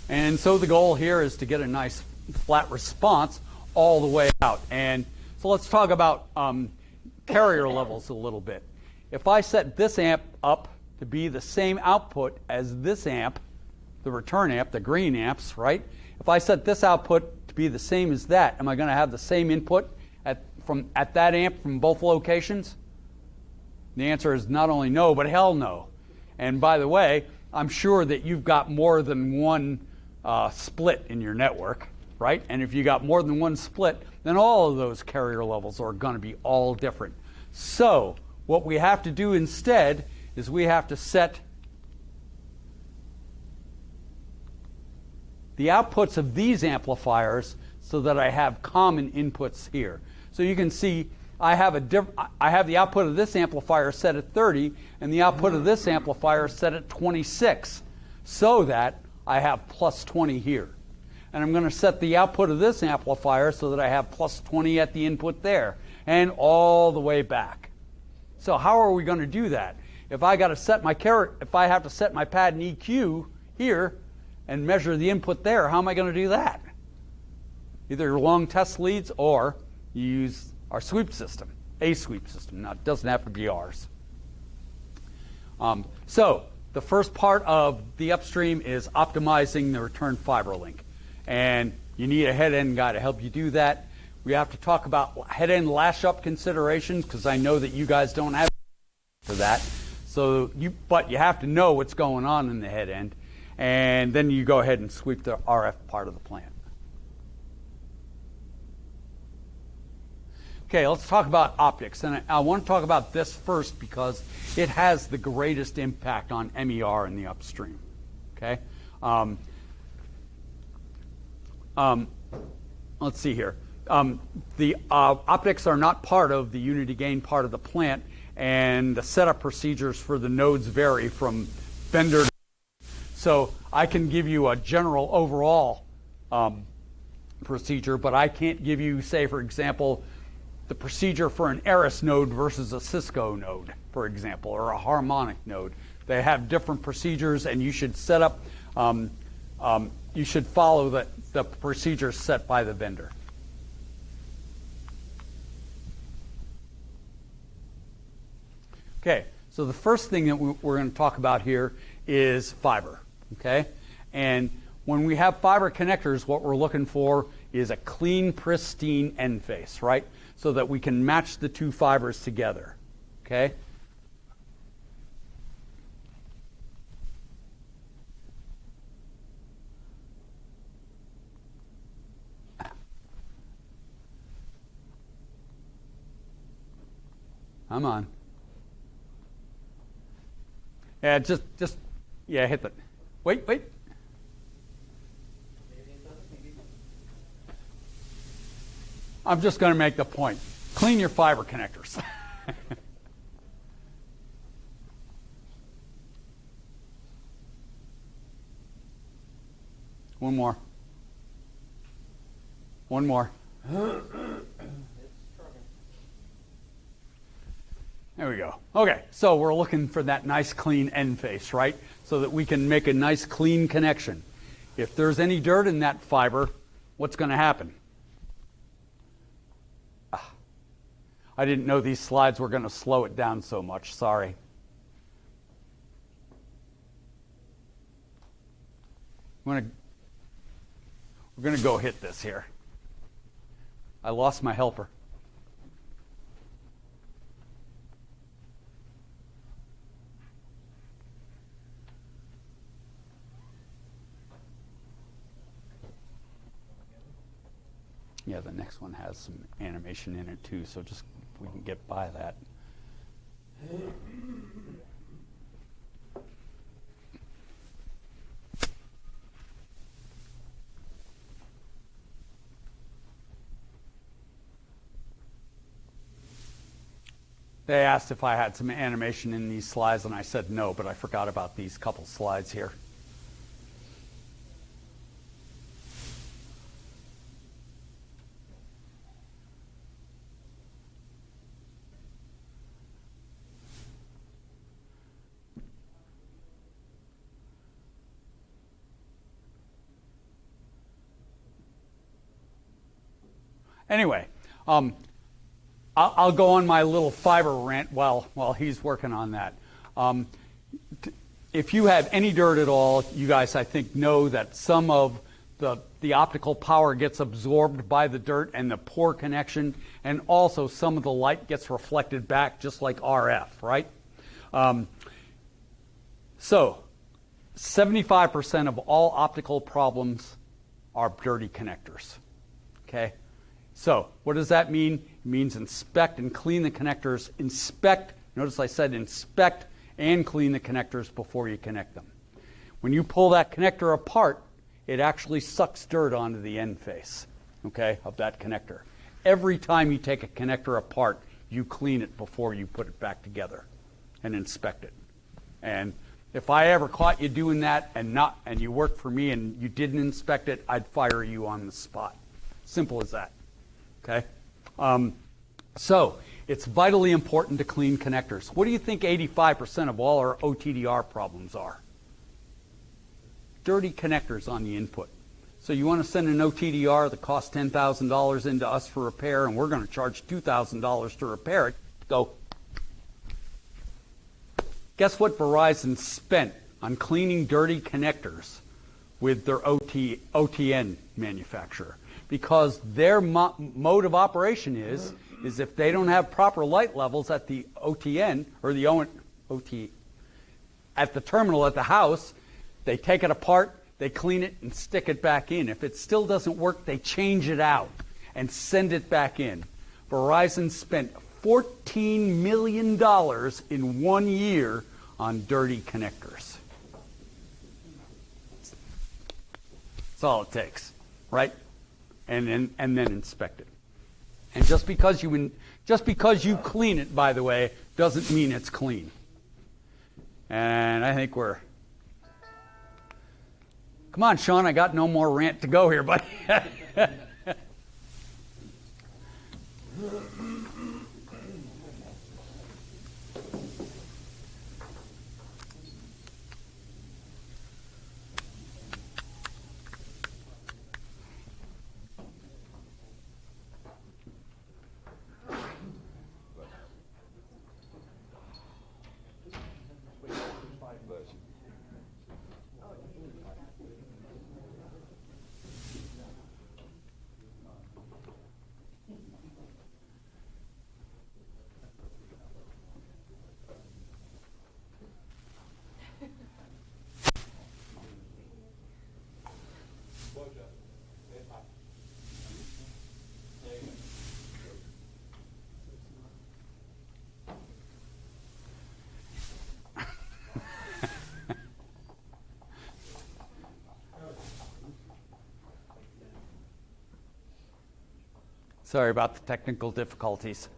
And so the goal here is to get a nice flat response all the way out. And so let's talk about carrier levels a little bit. If I set this amp up to be the same output as this amp, the return amp, the green amps, right? If I set this output to be the same as that, am I going to have the same input at that amp from both locations? The answer is not only no, but hell no. And by the way, I'm sure that you've got more than one split in your network, right? And if you got more than one split, then all of those carrier levels are going to be all different. So what we have to do instead is we have to set the outputs of these amplifiers so that I have common inputs here. So you can see I have the output of this amplifier set at 30 and the output of this amplifier set at 26 so that I have plus 20 here. And I'm going to set the output of this amplifier so that I have plus 20 at the input there and all the way back. So how are we going to do that? If I got to set if I have to set my pad and EQ here and measure the input there, how am I going to do that? Either long test leads or you use our sweep system, a sweep system. Now, it doesn't have to be ours. So the first part of the upstream is optimizing the return fiber link. And you need a head-end guy to help you do that. We have to talk about head-end lash-up considerations because I know that you guys don't have for that. But you have to know what's going on in the head-end. And then you go ahead and sweep the RF part of the plant. Okay, let's talk about optics. And I want to talk about this first because it has the greatest impact on MER in the upstream. Okay? Let's see here. The optics are not part of the unity gain part of the plant, and the setup procedures for the nodes vary from vendor to so I can give you a general overall procedure, but I can't give you, say, for example, the procedure for an Eris node versus a Cisco node, for example, or a harmonic node. They have different procedures, and you should set up, you should follow the procedures set by the vendor. Okay, so the first thing that we're going to talk about here is fiber, okay? And when we have fiber connectors, what we're looking for is a clean, pristine end face, right? So that we can match the two fibers together, okay? Come on. Yeah, just yeah, hit that. Wait. I'm just going to make the point. Clean your fiber connectors. One more. One more. There we go. Okay, so we're looking for that nice clean end face, right? So that we can make a nice clean connection. If there's any dirt in that fiber, what's going to happen? I didn't know these slides were going to slow it down so much. Sorry. We're going to go hit this here. I lost my helper. Yeah, the next one has some animation in it too, so just if we can get by that. They asked if I had some animation in these slides, and I said no, but I forgot about these couple slides here. Anyway, I'll go on my little fiber rant while he's working on that. If you have any dirt at all, you guys, I think, know that some of the optical power gets absorbed by the dirt and the poor connection, and also some of the light gets reflected back, just like RF, right? So 75% of all optical problems are dirty connectors, okay? So what does that mean? It means inspect and clean the connectors. Inspect, notice I said inspect and clean the connectors before you connect them. When you pull that connector apart, it actually sucks dirt onto the end face, okay, of that connector. Every time you take a connector apart, you clean it before you put it back together and inspect it. And if I ever caught you doing that and you worked for me and you didn't inspect it, I'd fire you on the spot. Simple as that. Okay, so it's vitally important to clean connectors. What do you think 85% of all our OTDR problems are? Dirty connectors on the input. So you want to send an OTDR that costs $10,000 into us for repair, and we're going to charge $2,000 to repair it. Go. Guess what Verizon spent on cleaning dirty connectors with their OTN manufacturer? Because their mode of operation is if they don't have proper light levels at the OTN or the OT at the terminal at the house, they take it apart, they clean it and stick it back in. If it still doesn't work, they change it out and send it back in. Verizon spent $14 million in 1 year on dirty connectors. That's all it takes, right? And then inspect it. And just because you clean it, by the way, doesn't mean it's clean. And I think we're. Come on, Sean, I got no more rant to go here, buddy. Sorry about the technical difficulties.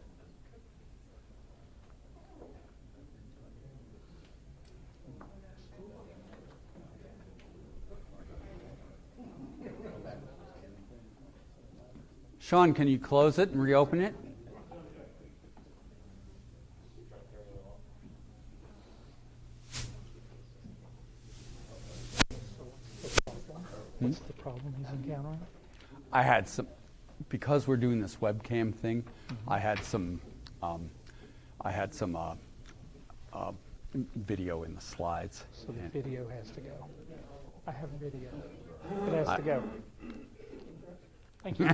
Sean, can you close it and reopen it? What's the problem he's encountering? I had some, because we're doing this webcam thing, I had some video in the slides. So the video has to go. I have video. It has to go. Thank you.